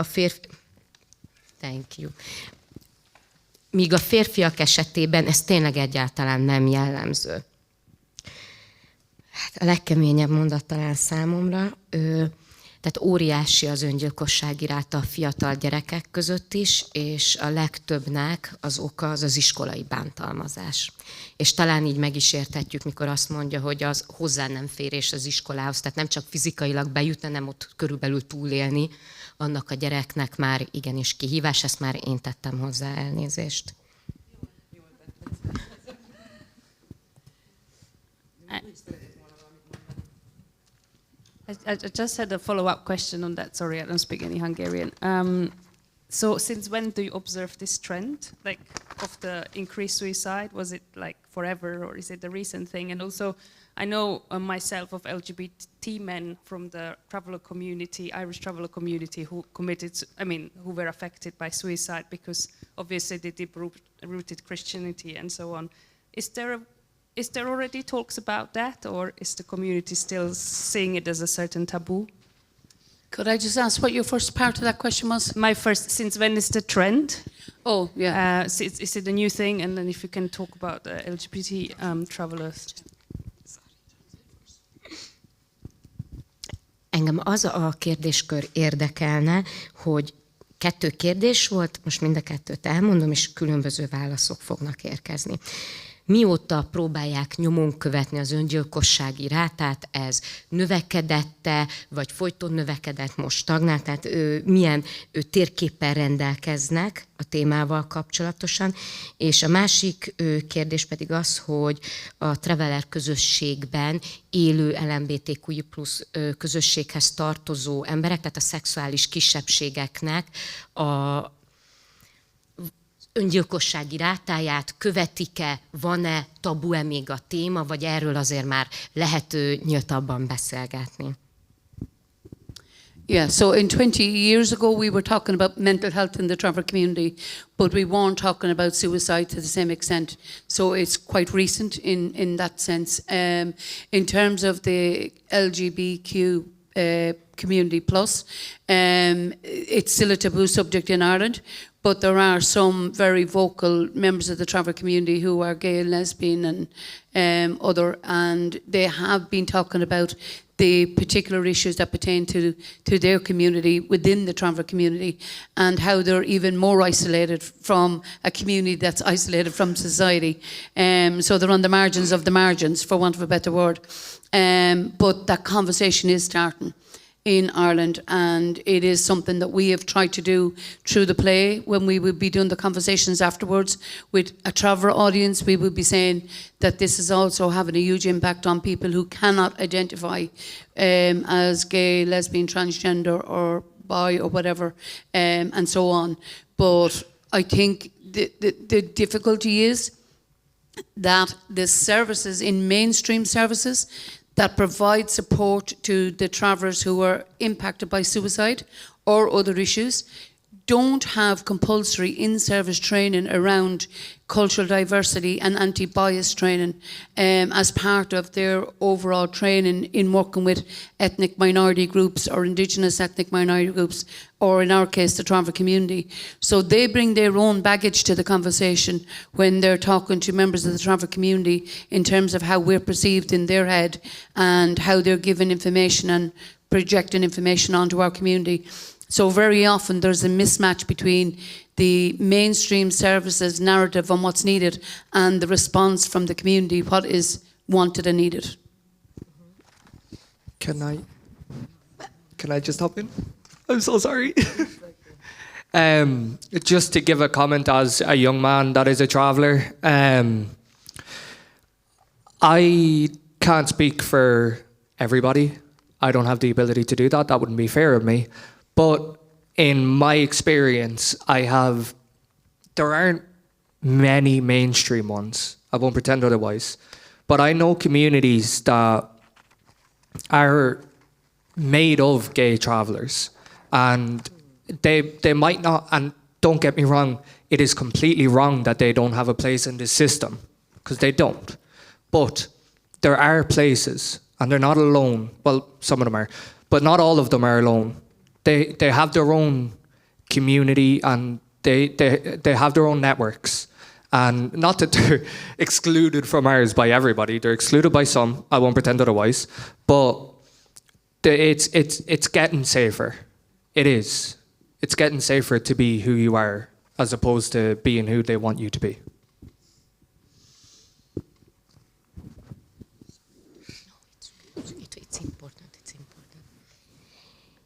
a férfiak esetében ez tényleg egyáltalán nem jellemző. Hát a legkeményebb mondat talán számomra. Tehát óriási az öngyilkossági ráta a fiatal gyerekek között is, és a legtöbbnek az oka az iskolai bántalmazás. És talán így meg is érthetjük, mikor azt mondja, hogy az hozzá nem férés az iskolához, tehát nem csak fizikailag bejutni, hanem ott körülbelül túlélni, annak a gyereknek már igenis kihívás, ezt már én tettem hozzá, elnézést. I just had a follow-up question on that. Sorry, I don't speak any Hungarian. So since when do you observe this trend, like of the increased suicide? Was it like forever, or is it a recent thing? And also, I know myself of LGBT men from the traveler community, Irish traveler community, who who were affected by suicide because obviously they deep-rooted Christianity and so on. Is there already talks about that, or is the community still seeing it as a certain taboo? Could I just ask what your first part of that question was? My first, since when is the trend? Oh, yeah. Is it a new thing? And then if you can talk about LGBT travelers. Engem az a kérdéskör érdekelne, hogy 2 kérdés volt, most mind a 2-t elmondom, és különböző válaszok fognak érkezni. Mióta próbálják nyomon követni az öngyilkossági rátát, ez növekedette, vagy folyton növekedett, most stagnált, tehát milyen térképpel rendelkeznek a témával kapcsolatosan. És a másik kérdés pedig az, hogy a traveler közösségben élő LMBTQI+ közösséghez tartozó emberek, tehát a szexuális kisebbségeknek a öngyilkossági rátáját követik-e, van-e, tabu-e még a téma, vagy erről azért már lehet nyíltabban beszélgetni? Yeah, so in 20 years ago we were talking about mental health in the traveller community, but we weren't talking about suicide to the same extent. So it's quite recent in that sense. In terms of the LGBTQ community plus, it's still a taboo subject in Ireland, but there are some very vocal members of the traveller community who are gay and lesbian and other, and they have been talking about the particular issues that pertain to their community within the traveller community, and how they're even more isolated from a community that's isolated from society. So they're on the margins of the margins, for want of a better word. But that conversation is starting in Ireland, and it is something that we have tried to do through the play. When we would be doing the conversations afterwards with a traveller audience, we would be saying that this is also having a huge impact on people who cannot identify as gay, lesbian, transgender or bi or whatever, and so on. But I think the difficulty is that the services in mainstream services that provide support to the travellers who are impacted by suicide or other issues don't have compulsory in-service training around cultural diversity and anti-bias training as part of their overall training in working with ethnic minority groups or indigenous ethnic minority groups, or in our case the traveller community. So they bring their own baggage to the conversation when they're talking to members of the traveller community in terms of how we're perceived in their head and how they're given information and projecting information onto our community. So very often there's a mismatch between the mainstream services narrative on what's needed and the response from the community, what is wanted and needed. Can I just hop in? I'm so sorry. Just to give a comment as a young man that is a traveller, I can't speak for everybody. I don't have the ability to do that. That wouldn't be fair of me. But in my experience, there aren't many mainstream ones. I won't pretend otherwise. But I know communities that are made of gay travellers, and they might not, and don't get me wrong, it is completely wrong that they don't have a place in this system, because they don't. But there are places, and they're not alone. Well, some of them are, but not all of them are alone. They have their own community, and they have their own networks. And not that they're excluded from ours by everybody. They're excluded by some. I won't pretend otherwise. But it's getting safer. It is. It's getting safer to be who you are as opposed to being who they want you to be.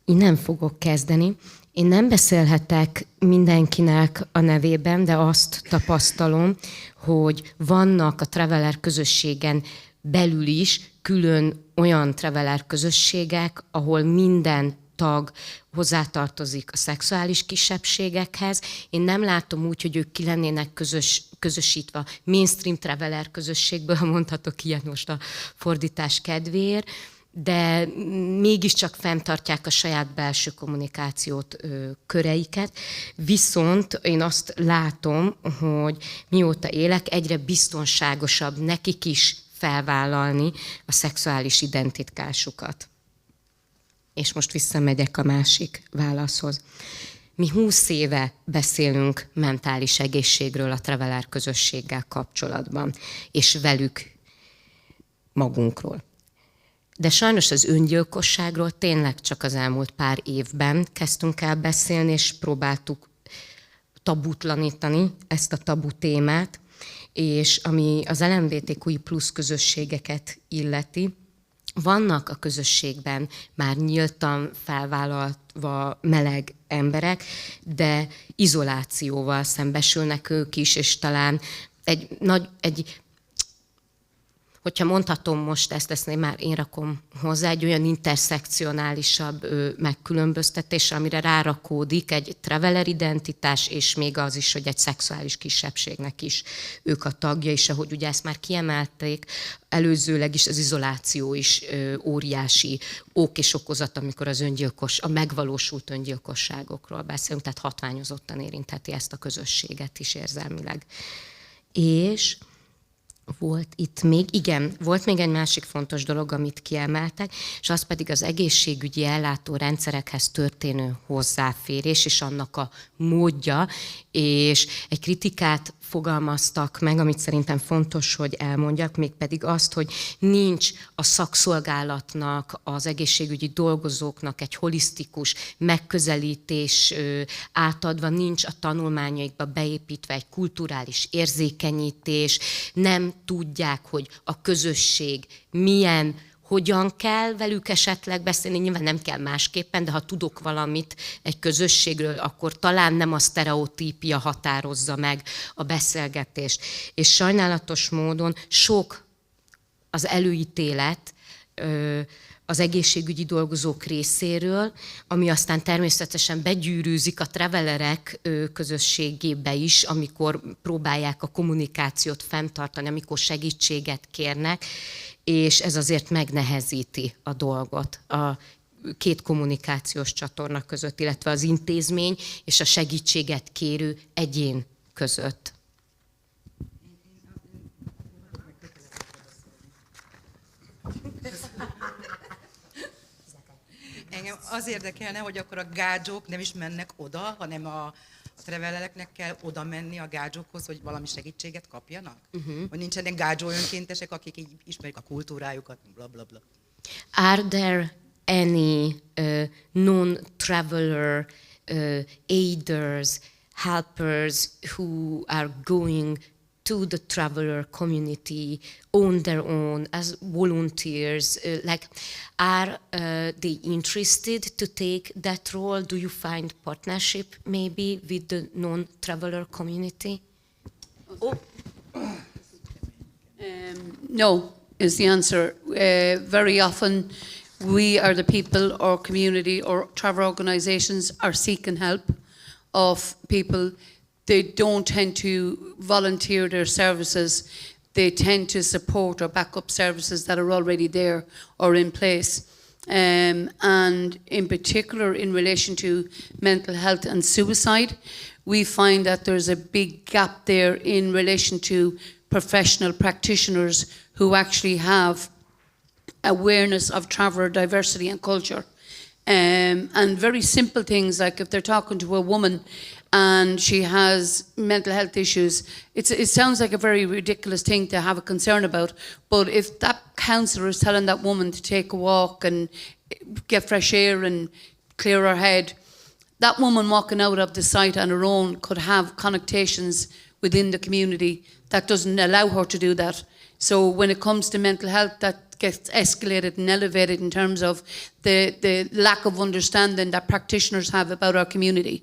Innen fogok kezdeni. Én nem beszélhetek mindenkinek a nevében, de azt tapasztalom, hogy vannak a Traveller közösségen belül is külön olyan Traveller közösségek, ahol minden tag hozzátartozik a szexuális kisebbségekhez. Én nem látom úgy, hogy ők ki lennének közösítve mainstream Traveller közösségből, ha mondhatok ilyet most a fordítás kedvéért, de mégiscsak fenntartják a saját belső kommunikációt, köreiket. Viszont én azt látom, hogy mióta élek, egyre biztonságosabb nekik is felvállalni a szexuális identitásukat. És most visszamegyek a másik válaszhoz. Mi 20 éve beszélünk mentális egészségről a Traveller közösséggel kapcsolatban, és velük magunkról. De sajnos az öngyilkosságról tényleg csak az elmúlt pár évben kezdtünk el beszélni, és próbáltuk tabutlanítani ezt a tabu témát, és ami az LMBTQI+ közösségeket illeti, vannak a közösségben már nyíltan felvállalva meleg emberek, de izolációval szembesülnek ők is, és talán hogyha mondhatom most ezt már én rakom hozzá, egy olyan interszekcionálisabb megkülönböztetés, amire rárakódik egy traveller identitás, és még az is, hogy egy szexuális kisebbségnek is ők a tagja, és ahogy ugye ezt már kiemelték, előzőleg is az izoláció is óriási ok és okozat, amikor a megvalósult öngyilkosságokról beszélünk, tehát hatványozottan érintheti ezt a közösséget is érzelmileg. És volt még egy másik fontos dolog, amit kiemeltek, és az pedig az egészségügyi ellátórendszerekhez történő hozzáférés, és annak a módja, és egy kritikát fogalmaztak meg, amit szerintem fontos, hogy elmondjak, mégpedig azt, hogy nincs a szakszolgálatnak, az egészségügyi dolgozóknak egy holisztikus megközelítés átadva, nincs a tanulmányaikba beépítve egy kulturális érzékenyítés, nem tudják, hogy a közösség hogyan kell velük esetleg beszélni, nyilván nem kell másképpen, de ha tudok valamit egy közösségről, akkor talán nem a sztereotípia határozza meg a beszélgetést. És sajnálatos módon sok az előítélet az egészségügyi dolgozók részéről, ami aztán természetesen begyűrűzik a travelerek közösségébe is, amikor próbálják a kommunikációt fenntartani, amikor segítséget kérnek, és ez azért megnehezíti a dolgot a két kommunikációs csatorna között, illetve az intézmény és a segítséget kérő egyén között. Engem az érdekelne, hogy akkor a gádzsok nem is mennek oda, hanem a travellereknek kell oda menni a gádzsokhoz, hogy valami segítséget kapjanak? Hogy nincsenek gádzsó önkéntesek, akik így ismerik a kultúrájukat, bla bla bla. Are there any non-traveler aiders, helpers who are going to the traveler community on their own as volunteers? Are they interested to take that role? Do you find partnership maybe with the non-traveler community? No, is the answer. Very often we are the people or community or travel organisations are seeking help of people. They don't tend to volunteer their services. They tend to support or back up services that are already there or in place. And in particular, in relation to mental health and suicide, we find that there's a big gap there in relation to professional practitioners who actually have awareness of traveller diversity and culture. And very simple things like if they're talking to a woman and she has mental health issues, it sounds like a very ridiculous thing to have a concern about, but if that counsellor is telling that woman to take a walk and get fresh air and clear her head. That woman walking out of the site on her own could have connotations within the community that doesn't allow her to do that. So when it comes to mental health, that gets escalated and elevated in terms of the lack of understanding that practitioners have about our community.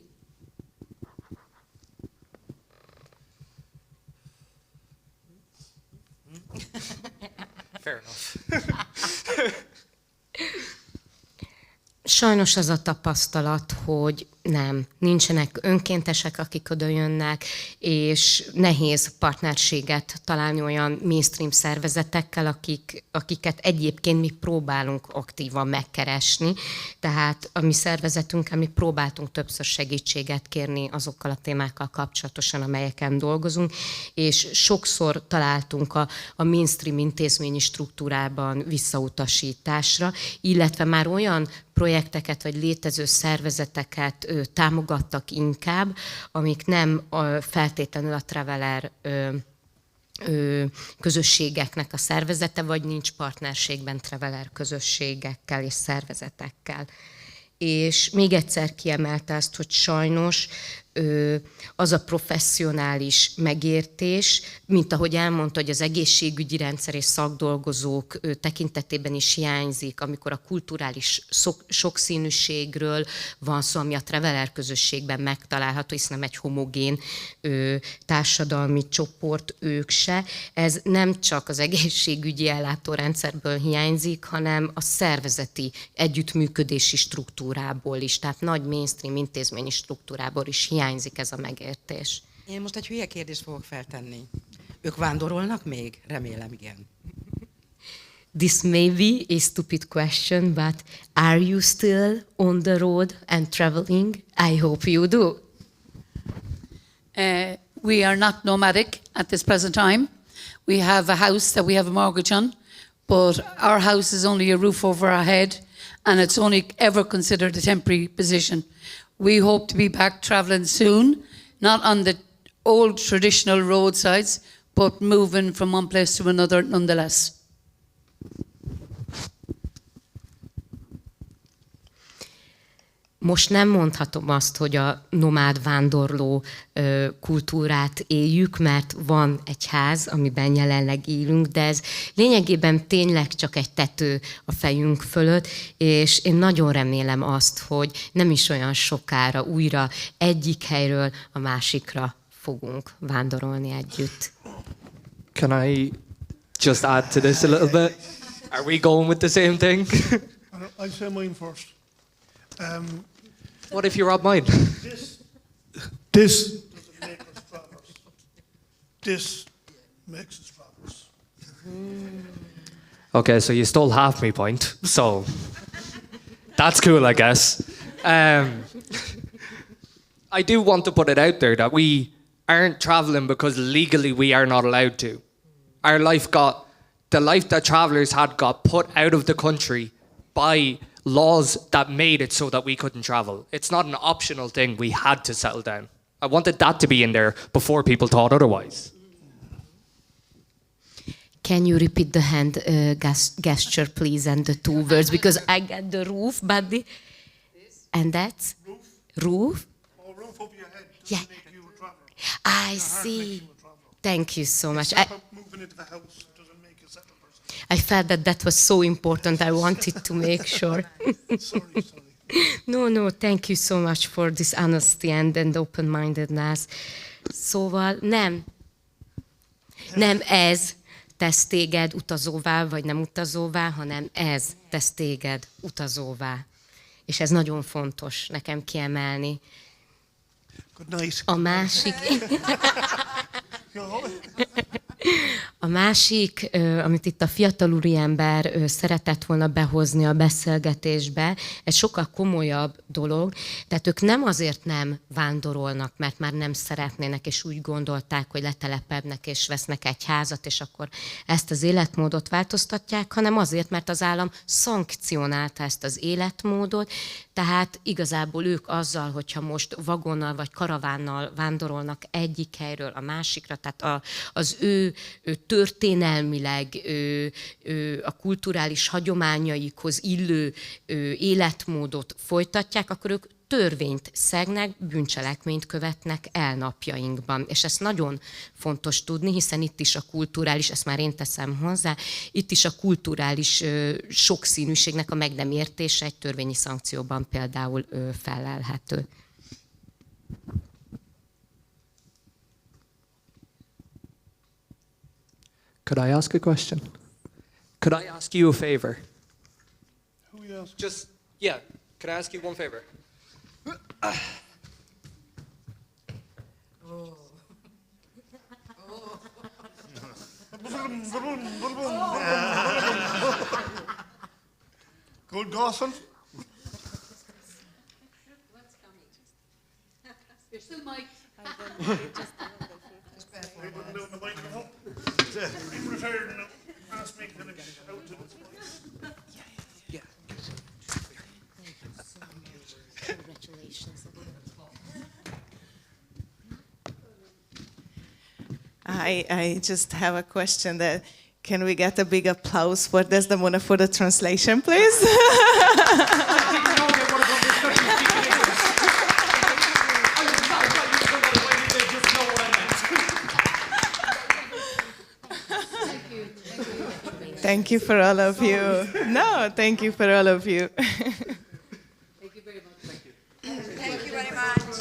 Fair enough. Sajnos az a tapasztalat, hogy nincsenek önkéntesek, akik oda jönnek, és nehéz partnerséget találni olyan mainstream szervezetekkel, akiket egyébként mi próbálunk aktívan megkeresni. Tehát a mi szervezetünkkel mi próbáltunk többször segítséget kérni azokkal a témákkal kapcsolatosan, amelyeken dolgozunk, és sokszor találtunk a mainstream intézményi struktúrában visszautasításra, illetve már olyan projekteket vagy létező szervezeteket támogattak inkább, amik nem feltétlenül a Traveller közösségeknek a szervezete, vagy nincs partnerségben Traveller közösségekkel és szervezetekkel. És még egyszer kiemelte azt, hogy sajnos az a professzionális megértés, mint ahogy elmondta, hogy az egészségügyi rendszer és szakdolgozók tekintetében is hiányzik, amikor a kulturális sokszínűségről van szó, ami a Traveller közösségben megtalálható, hiszen nem egy homogén társadalmi csoport ők se. Ez nem csak az egészségügyi ellátórendszerből hiányzik, hanem a szervezeti együttműködési struktúrából is, tehát nagy mainstream intézményi struktúrából is hiányzik ez a megértés. Én most egy hülye kérdést fogok feltenni. Ők vándorolnak még? Remélem, igen. This may be a stupid question, but are you still on the road and traveling? I hope you do. We are not nomadic at this present time. We have a house that we have a mortgage on, but our house is only a roof over our head, and it's only ever considered a temporary position. We hope to be back travelling soon, not on the old traditional roadsides, but moving from one place to another nonetheless. Most nem mondhatom azt, hogy a nomád vándorló kultúrát éljük, mert van egy ház, amiben jelenleg élünk, de ez lényegében tényleg csak egy tető a fejünk fölött, és én nagyon remélem azt, hogy nem is olyan sokára újra egyik helyről a másikra fogunk vándorolni együtt. Can I just add to this a little bit? Are we going with the same thing? I'll say mine first. What if you rob mine? This doesn't make us travellers. This makes us travellers. Okay, so you stole half my point, so that's cool, I guess. I do want to put it out there that we aren't traveling because legally we are not allowed to. The life that travelers had got put out of the country by laws that made it so that we couldn't travel. It's not an optional thing. We had to settle down. I wanted that to be in there before people thought otherwise. Can you repeat the hand gesture, please, and the two words? Because I got the roof, but and that's? Roof? Oh, roof over your head doesn't Yeah. make you a traveller. I see. Thank you so much. Moving into the house doesn't make you a settled person. I felt that was so important. I wanted to make sure. Sorry. No, thank you so much for this honesty and open-mindedness. Szóval nem ez tesz téged utazóvá, vagy nem utazóvá, hanem ez tesz téged utazóvá. És ez nagyon fontos nekem kiemelni. Good night. A másik, amit itt a fiatal úriember szeretett volna behozni a beszélgetésbe, egy sokkal komolyabb dolog. Tehát ők nem azért nem vándorolnak, mert már nem szeretnének, és úgy gondolták, hogy letelepednek, és vesznek egy házat, és akkor ezt az életmódot változtatják, hanem azért, mert az állam szankcionálta ezt az életmódot, Tehát igazából ők azzal, hogyha most vagonnal vagy karavánnal vándorolnak egyik helyről a másikra, tehát az ő történelmileg a kulturális hagyományaikhoz illő életmódot folytatják, akkor ők törvényt szegnek, bűncselekményt követnek el napjainkban. És ezt nagyon fontos tudni, hiszen itt is a kulturális, ezt már én teszem hozzá, itt is a kulturális sokszínűségnek a meg nem értése egy törvényi szankcióban például fellelhető. Could I ask a question? Could I ask you a favor? Who you ask? Just, yeah, could I ask you one favor? Good gossip. There's still Mike. I just have a question that can we get a big applause for Desdemona for the translation, please? Thank you for all of you. No, thank you for all of you. Thank you very much.